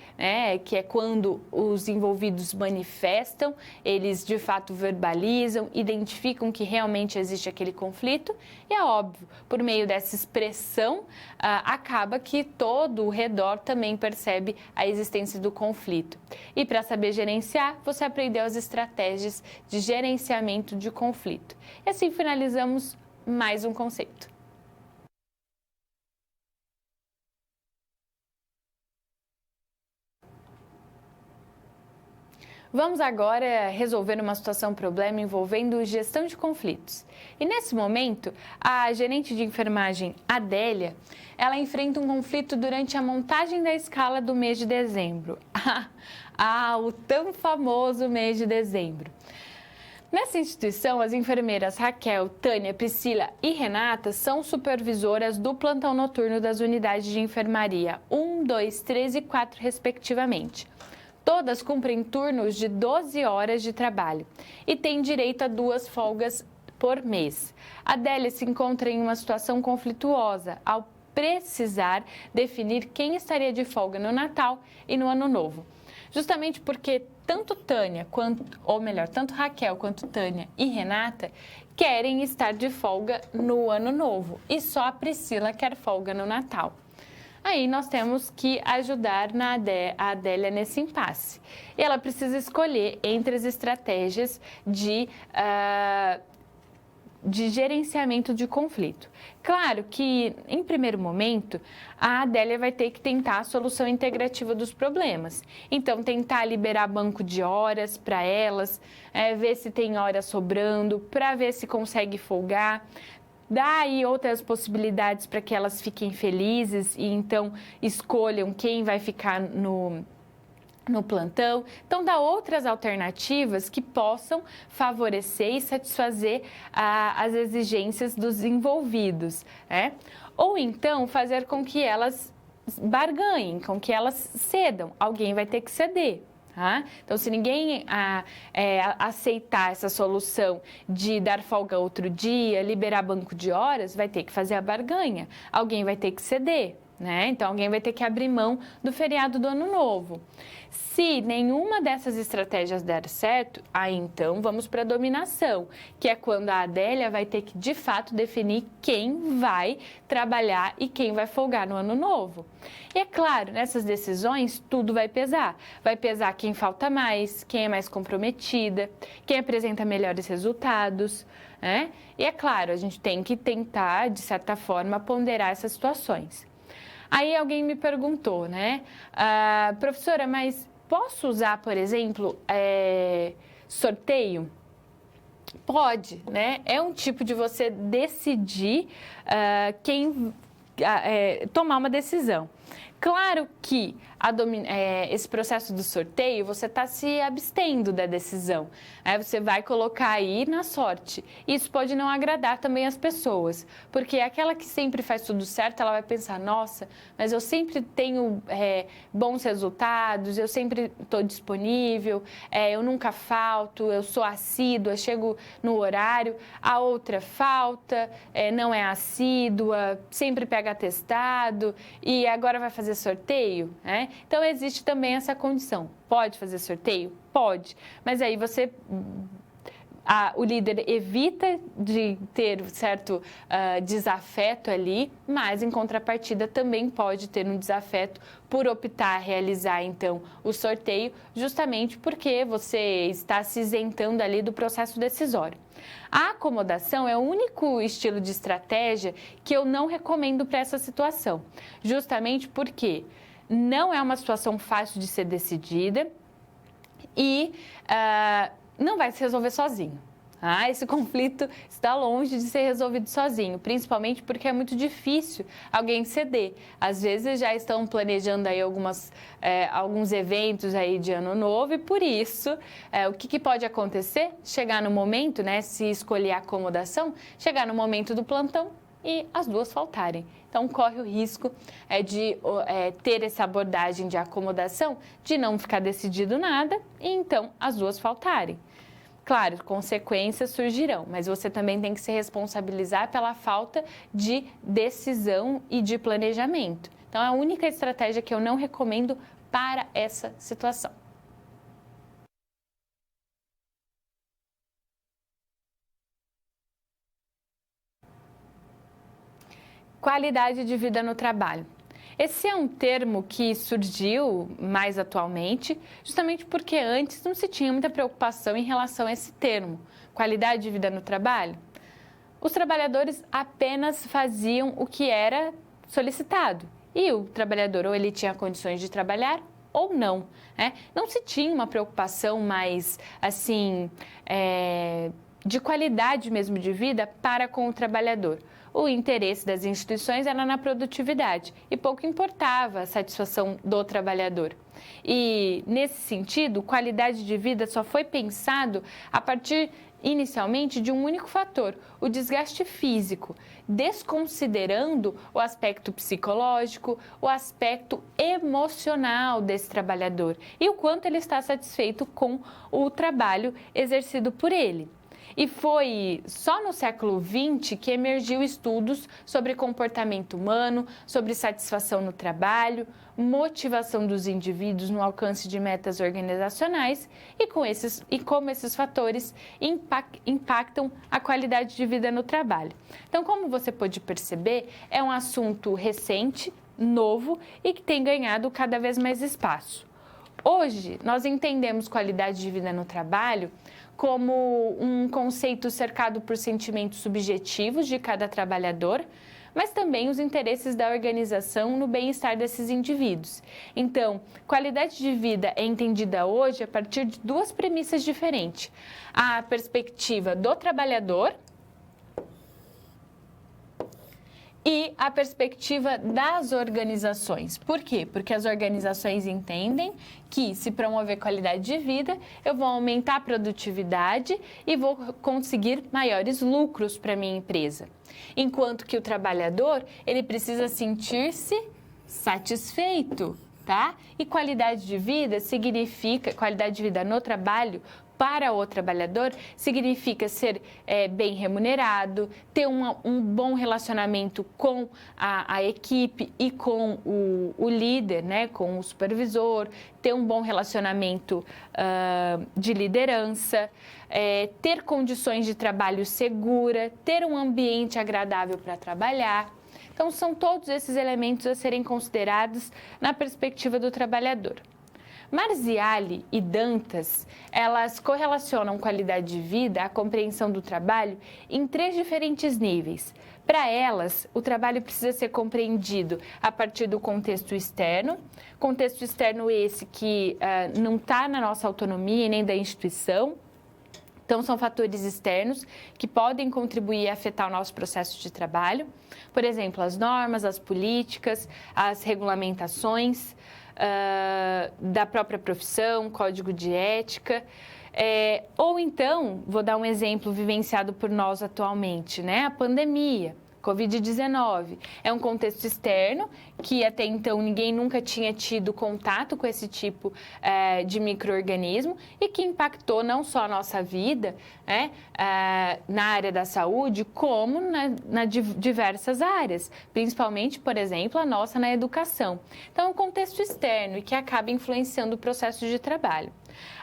que é quando os envolvidos manifestam, eles de fato verbalizam, identificam que realmente existe aquele conflito. E é óbvio, por meio dessa expressão, acaba que todo o redor também percebe a existência do conflito. E para saber gerenciar, você aprendeu as estratégias de gerenciamento de conflito. E assim finalizamos mais um conceito. Vamos agora resolver uma problema envolvendo gestão de conflitos. E nesse momento, a gerente de enfermagem, Adélia, ela enfrenta um conflito durante a montagem da escala do mês de dezembro. o tão famoso mês de dezembro. Nessa instituição, as enfermeiras Raquel, Tânia, Priscila e Renata são supervisoras do plantão noturno das unidades de enfermaria 1, 2, 3 e 4, respectivamente. Todas cumprem turnos de 12 horas de trabalho e têm direito a 2 folgas por mês. A Adélia se encontra em uma situação conflituosa ao precisar definir quem estaria de folga no Natal e no Ano Novo. Justamente porque tanto Raquel quanto Tânia e Renata querem estar de folga no Ano Novo e só a Priscila quer folga no Natal. Aí nós temos que ajudar a Adélia nesse impasse. E ela precisa escolher entre as estratégias de gerenciamento de conflito. Claro que, em primeiro momento, a Adélia vai ter que tentar a solução integrativa dos problemas. Então, tentar liberar banco de horas para elas, ver se tem hora sobrando, para ver se consegue folgar. Dá aí outras possibilidades para que elas fiquem felizes e, então, escolham quem vai ficar no plantão. Então, dá outras alternativas que possam favorecer e satisfazer as exigências dos envolvidos, né? Ou então, fazer com que elas barganhem, com que elas cedam. Alguém vai ter que ceder. Tá? Então, se ninguém aceitar essa solução de dar folga outro dia, liberar banco de horas, vai ter que fazer a barganha. Alguém vai ter que ceder. Né? Então, alguém vai ter que abrir mão do feriado do Ano Novo. Se nenhuma dessas estratégias der certo, aí então vamos para a dominação, que é quando a Adélia vai ter que, de fato, definir quem vai trabalhar e quem vai folgar no Ano Novo. E é claro, nessas decisões, tudo vai pesar. Vai pesar quem falta mais, quem é mais comprometida, quem apresenta melhores resultados, né? E é claro, a gente tem que tentar, de certa forma, ponderar essas situações. Aí alguém me perguntou, né? Professora, mas posso usar, por exemplo, sorteio? Pode, né? É um tipo de você decidir tomar uma decisão. Claro que esse processo do sorteio, você está se abstendo da decisão. Você vai colocar aí na sorte. Isso pode não agradar também as pessoas, porque aquela que sempre faz tudo certo, ela vai pensar, nossa, mas eu sempre tenho bons resultados, eu sempre estou disponível, eu nunca falto, eu sou assídua, chego no horário. A outra falta, não é assídua, sempre pega atestado e agora vai fazer sorteio, né? Então, existe também essa condição. Pode fazer sorteio? Pode. Mas aí o líder evita de ter certo desafeto ali, mas em contrapartida também pode ter um desafeto por optar a realizar, então, o sorteio, justamente porque você está se isentando ali do processo decisório. A acomodação é o único estilo de estratégia que eu não recomendo para essa situação, justamente porque não é uma situação fácil de ser decidida e não vai se resolver sozinho. Esse conflito está longe de ser resolvido sozinho, principalmente porque é muito difícil alguém ceder. Às vezes já estão planejando aí alguns eventos aí de Ano Novo e por isso, o que pode acontecer? Chegar no momento, né, se escolher a acomodação, chegar no momento do plantão e as duas faltarem. Então, corre o risco de ter essa abordagem de acomodação, de não ficar decidido nada e então as duas faltarem. Claro, consequências surgirão, mas você também tem que se responsabilizar pela falta de decisão e de planejamento. Então, é a única estratégia que eu não recomendo para essa situação. Qualidade de vida no trabalho. Esse é um termo que surgiu mais atualmente, justamente porque antes não se tinha muita preocupação em relação a esse termo, qualidade de vida no trabalho. Os trabalhadores apenas faziam o que era solicitado e o trabalhador ou ele tinha condições de trabalhar ou não, né? Não se tinha uma preocupação mais, assim, de qualidade mesmo de vida para com o trabalhador. o interesse das instituições era na produtividade e pouco importava a satisfação do trabalhador. E, nesse sentido, qualidade de vida só foi pensado a partir inicialmente de um único fator, o desgaste físico, desconsiderando o aspecto psicológico, o aspecto emocional desse trabalhador e o quanto ele está satisfeito com o trabalho exercido por ele. E foi só no século XX que emergiu estudos sobre comportamento humano, sobre satisfação no trabalho, motivação dos indivíduos no alcance de metas organizacionais e como esses fatores impactam a qualidade de vida no trabalho. Então, como você pode perceber, é um assunto recente, novo e que tem ganhado cada vez mais espaço. Hoje, nós entendemos qualidade de vida no trabalho como um conceito cercado por sentimentos subjetivos de cada trabalhador, mas também os interesses da organização no bem-estar desses indivíduos. Então, qualidade de vida é entendida hoje a partir de duas premissas diferentes: a perspectiva do trabalhador e a perspectiva das organizações. Por quê? Porque as organizações entendem que, se promover qualidade de vida, eu vou aumentar a produtividade e vou conseguir maiores lucros para a minha empresa. Enquanto que o trabalhador, ele precisa sentir-se satisfeito, tá? E qualidade de vida significa, qualidade de vida no trabalho, para o trabalhador, significa ser bem remunerado, ter um bom relacionamento com a equipe e com o líder, né, com o supervisor, ter um bom relacionamento de liderança, ter condições de trabalho segura, ter um ambiente agradável para trabalhar. Então, são todos esses elementos a serem considerados na perspectiva do trabalhador. Marziali e Dantas, elas correlacionam qualidade de vida à compreensão do trabalho em três diferentes níveis. Para elas, o trabalho precisa ser compreendido a partir do contexto externo esse que não está na nossa autonomia e nem da instituição. Então, são fatores externos que podem contribuir e afetar o nosso processo de trabalho. Por exemplo, as normas, as políticas, as regulamentações da própria profissão, código de ética. Ou então, vou dar um exemplo vivenciado por nós atualmente, né? A pandemia. Covid-19 é um contexto externo que até então ninguém nunca tinha tido contato com esse tipo de micro-organismo e que impactou não só a nossa vida na área da saúde, como na diversas áreas, principalmente, por exemplo, a nossa na educação. Então, é um contexto externo e que acaba influenciando o processo de trabalho.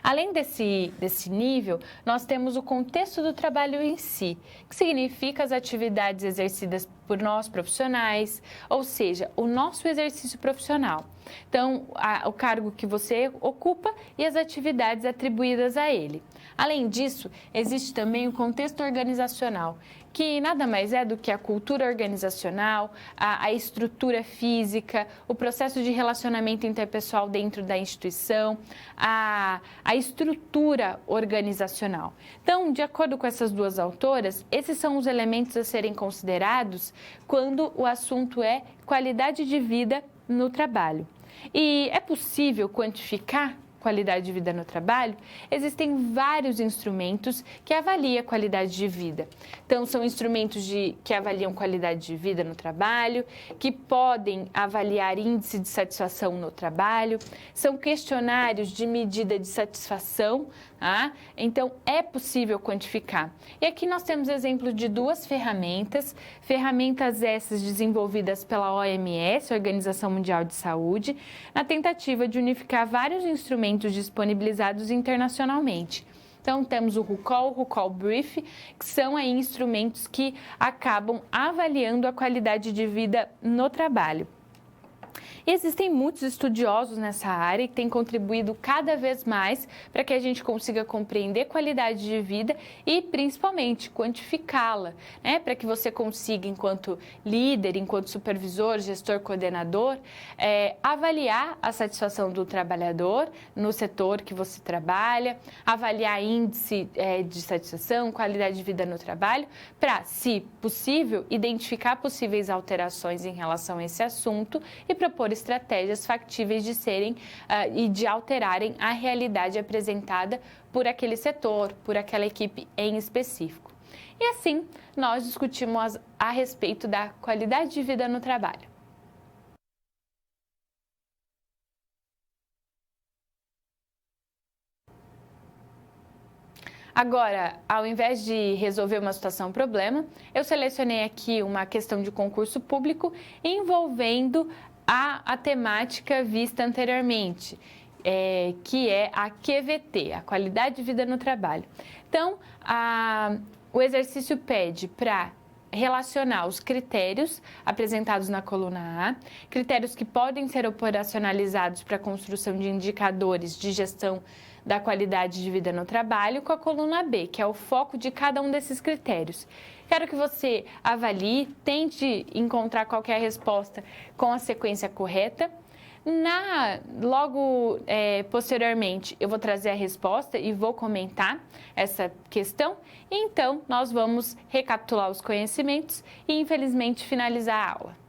Além desse nível, nós temos o contexto do trabalho em si, que significa as atividades exercidas por nós profissionais, ou seja, o nosso exercício profissional. Então, o cargo que você ocupa e as atividades atribuídas a ele. Além disso, existe também o contexto organizacional, que nada mais é do que a cultura organizacional, a estrutura física, o processo de relacionamento interpessoal dentro da instituição, a estrutura organizacional. Então, de acordo com essas duas autoras, esses são os elementos a serem considerados quando o assunto é qualidade de vida no trabalho. E é possível quantificar qualidade de vida no trabalho? Existem vários instrumentos que avaliam a qualidade de vida. Então, são instrumentos que avaliam qualidade de vida no trabalho, que podem avaliar índice de satisfação no trabalho, são questionários de medida de satisfação, tá? Então, é possível quantificar. E aqui nós temos exemplo de duas ferramentas essas desenvolvidas pela OMS, Organização Mundial de Saúde, na tentativa de unificar vários instrumentos disponibilizados internacionalmente. Então, temos o RUCOL Brief, que são aí instrumentos que acabam avaliando a qualidade de vida no trabalho. E existem muitos estudiosos nessa área que têm contribuído cada vez mais para que a gente consiga compreender qualidade de vida e, principalmente, quantificá-la, né? Para que você consiga, enquanto líder, enquanto supervisor, gestor, coordenador, avaliar a satisfação do trabalhador no setor que você trabalha, avaliar índice de satisfação, qualidade de vida no trabalho, para, se possível, identificar possíveis alterações em relação a esse assunto e propor estratégias factíveis de serem e de alterarem a realidade apresentada por aquele setor, por aquela equipe em específico. E assim, nós discutimos a respeito da qualidade de vida no trabalho. Agora, ao invés de resolver uma situação, problema, eu selecionei aqui uma questão de concurso público envolvendo a temática vista anteriormente, que é a QVT, a qualidade de vida no trabalho. Então, o exercício pede para relacionar os critérios apresentados na coluna A, critérios que podem ser operacionalizados para a construção de indicadores de gestão da qualidade de vida no trabalho, com a coluna B, que é o foco de cada um desses critérios. Quero que você avalie, tente encontrar qualquer resposta com a sequência correta. Logo posteriormente, eu vou trazer a resposta e vou comentar essa questão. E então, nós vamos recapitular os conhecimentos e, infelizmente, finalizar a aula.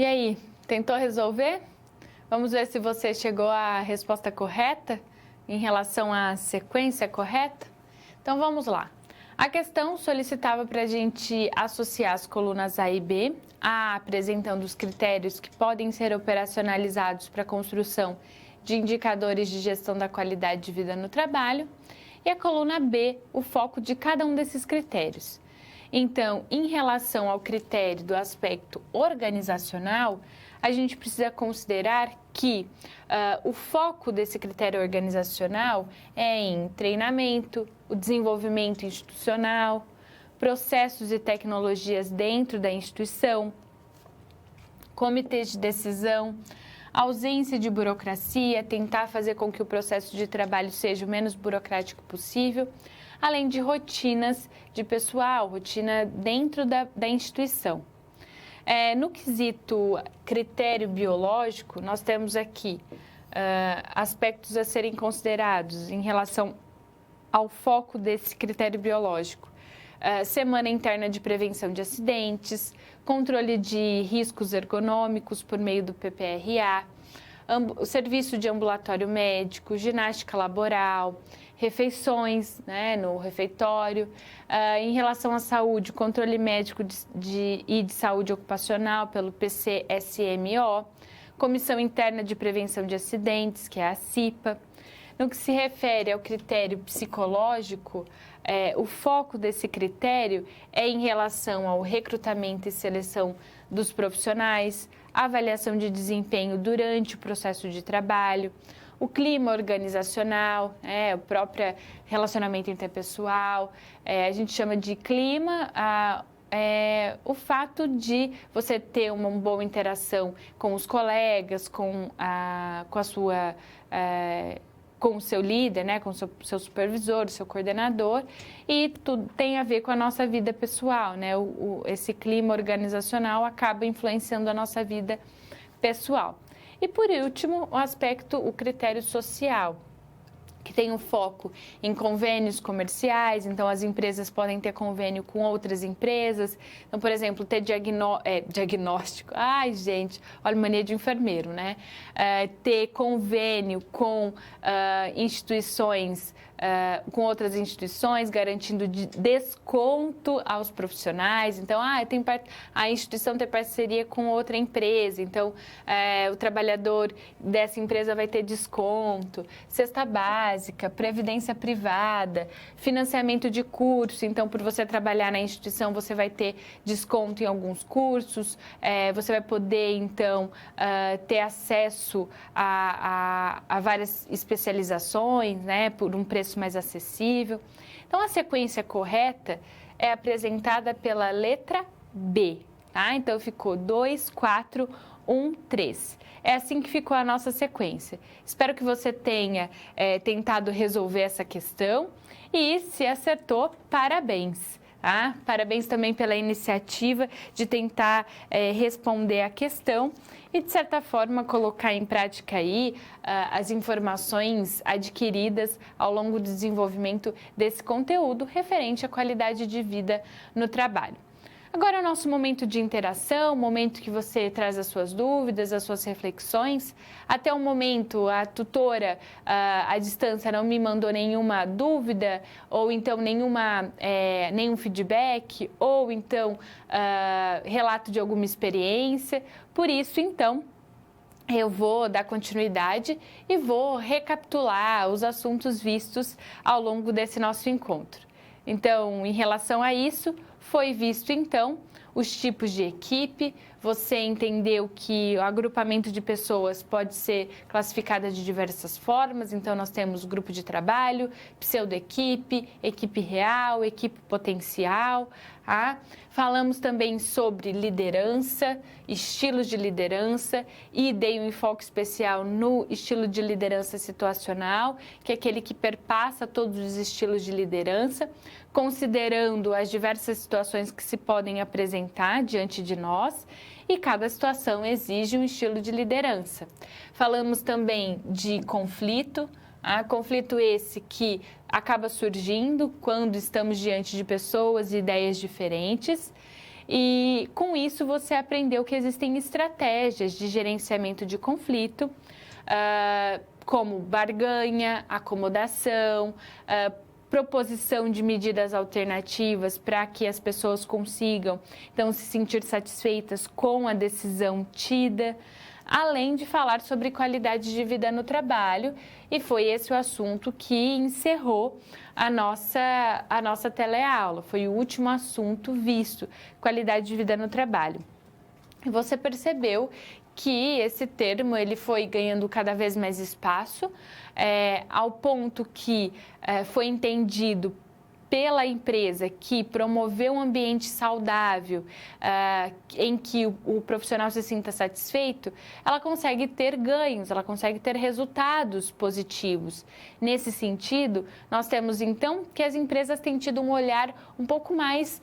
E aí, tentou resolver? Vamos ver se você chegou à resposta correta em relação à sequência correta? Então vamos lá. A questão solicitava para a gente associar as colunas A e B, A apresentando os critérios que podem ser operacionalizados para a construção de indicadores de gestão da qualidade de vida no trabalho, e a coluna B, o foco de cada um desses critérios. Então, em relação ao critério do aspecto organizacional, a gente precisa considerar que o foco desse critério organizacional é em treinamento, o desenvolvimento institucional, processos e tecnologias dentro da instituição, comitês de decisão, ausência de burocracia, tentar fazer com que o processo de trabalho seja o menos burocrático possível, além de rotinas de pessoal, rotina dentro da instituição. No quesito critério biológico, nós temos aqui aspectos a serem considerados em relação ao foco desse critério biológico. Semana interna de prevenção de acidentes, controle de riscos ergonômicos por meio do PPRA, o serviço de ambulatório médico, ginástica laboral, refeições, né, no refeitório. Em relação à saúde, controle médico e de saúde ocupacional pelo PCSMO, Comissão Interna de Prevenção de Acidentes, que é a CIPA. No que se refere ao critério psicológico, o foco desse critério é em relação ao recrutamento e seleção dos profissionais, avaliação de desempenho durante o processo de trabalho, o clima organizacional, o próprio relacionamento interpessoal. A gente chama de clima o fato de você ter uma boa interação com os colegas, com o seu líder, né, com o seu supervisor, o seu coordenador, e tudo tem a ver com a nossa vida pessoal, né? Esse clima organizacional acaba influenciando a nossa vida pessoal. E por último, o critério social, que tem um foco em convênios comerciais, então as empresas podem ter convênio com outras empresas. Então, por exemplo, ter diagnóstico. Ai, gente, olha, mania de enfermeiro, né? Ter convênio com instituições, com outras instituições, garantindo desconto aos profissionais. Então, a instituição tem parceria com outra empresa, então o trabalhador dessa empresa vai ter desconto, cesta básica, previdência privada, financiamento de curso. Então, por você trabalhar na instituição, você vai ter desconto em alguns cursos, você vai poder, então, ter acesso a várias especializações, né, por um preço mais acessível. Então, a sequência correta é apresentada pela letra B, tá? Então, ficou 2, 4, 1, 3. É assim que ficou a nossa sequência. Espero que você tenha tentado resolver essa questão e, se acertou, parabéns. Tá? Parabéns também pela iniciativa de tentar responder a questão e, de certa forma, colocar em prática aí as informações adquiridas ao longo do desenvolvimento desse conteúdo referente à qualidade de vida no trabalho. Agora é o nosso momento de interação, momento que você traz as suas dúvidas, as suas reflexões. Até o momento, a tutora à distância não me mandou nenhuma dúvida, ou então nenhum feedback, ou então relato de alguma experiência. Por isso, então, eu vou dar continuidade e vou recapitular os assuntos vistos ao longo desse nosso encontro. Então, em relação a isso, foi visto, então, os tipos de equipe. Você entendeu que o agrupamento de pessoas pode ser classificado de diversas formas. Então, nós temos grupo de trabalho, pseudo-equipe, equipe real, equipe potencial. Tá? Falamos também sobre liderança, estilos de liderança, e dei um enfoque especial no estilo de liderança situacional, que é aquele que perpassa todos os estilos de liderança, considerando as diversas situações que se podem apresentar diante de nós, e cada situação exige um estilo de liderança. Falamos também de conflito, conflito esse que acaba surgindo quando estamos diante de pessoas e ideias diferentes. e com isso você aprendeu que existem estratégias de gerenciamento de conflito, como barganha, acomodação, proposição de medidas alternativas para que as pessoas consigam, então, se sentir satisfeitas com a decisão tida, além de falar sobre qualidade de vida no trabalho, e foi esse o assunto que encerrou a nossa teleaula, foi o último assunto visto, qualidade de vida no trabalho. E você percebeu que esse termo ele foi ganhando cada vez mais espaço, ao ponto que foi entendido pela empresa que promover um ambiente saudável, em que o profissional se sinta satisfeito, ela consegue ter ganhos, ela consegue ter resultados positivos. Nesse sentido, nós temos então que as empresas têm tido um olhar um pouco mais,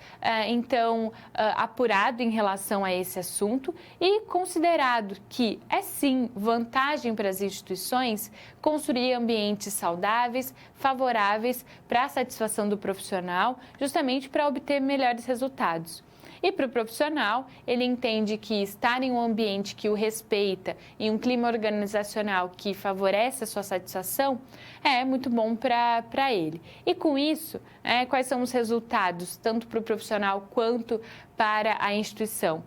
apurado em relação a esse assunto e considerado que é sim vantagem para as instituições construir ambientes saudáveis, favoráveis para a satisfação do profissional, justamente para obter melhores resultados. E para o profissional, ele entende que estar em um ambiente que o respeita, em um clima organizacional que favorece a sua satisfação, é muito bom para ele. E com isso, quais são os resultados, tanto para o profissional quanto para a instituição?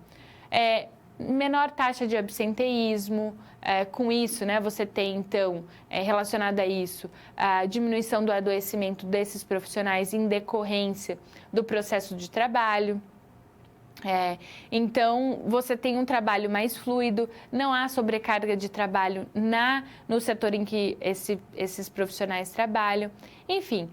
Menor taxa de absenteísmo, com isso, você tem, então, relacionado a isso, a diminuição do adoecimento desses profissionais em decorrência do processo de trabalho. Então, você tem um trabalho mais fluido, não há sobrecarga de trabalho no setor em que esses profissionais trabalham. Enfim,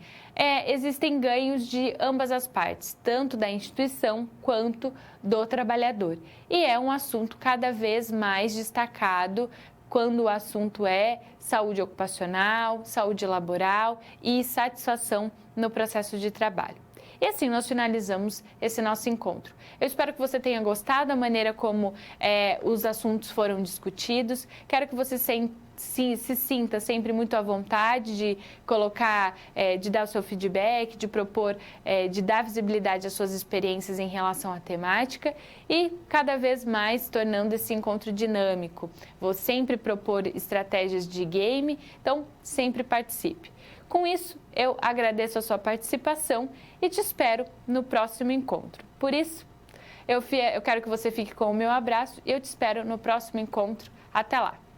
existem ganhos de ambas as partes, tanto da instituição quanto do trabalhador. E é um assunto cada vez mais destacado quando o assunto é saúde ocupacional, saúde laboral e satisfação no processo de trabalho. E assim nós finalizamos esse nosso encontro. Eu espero que você tenha gostado da maneira como os assuntos foram discutidos. Quero que você se sinta sempre muito à vontade de colocar, de dar o seu feedback, de propor, de dar visibilidade às suas experiências em relação à temática e cada vez mais tornando esse encontro dinâmico. Vou sempre propor estratégias de game, então sempre participe. Com isso, eu agradeço a sua participação e te espero no próximo encontro. Por isso, eu quero que você fique com o meu abraço e eu te espero no próximo encontro. Até lá!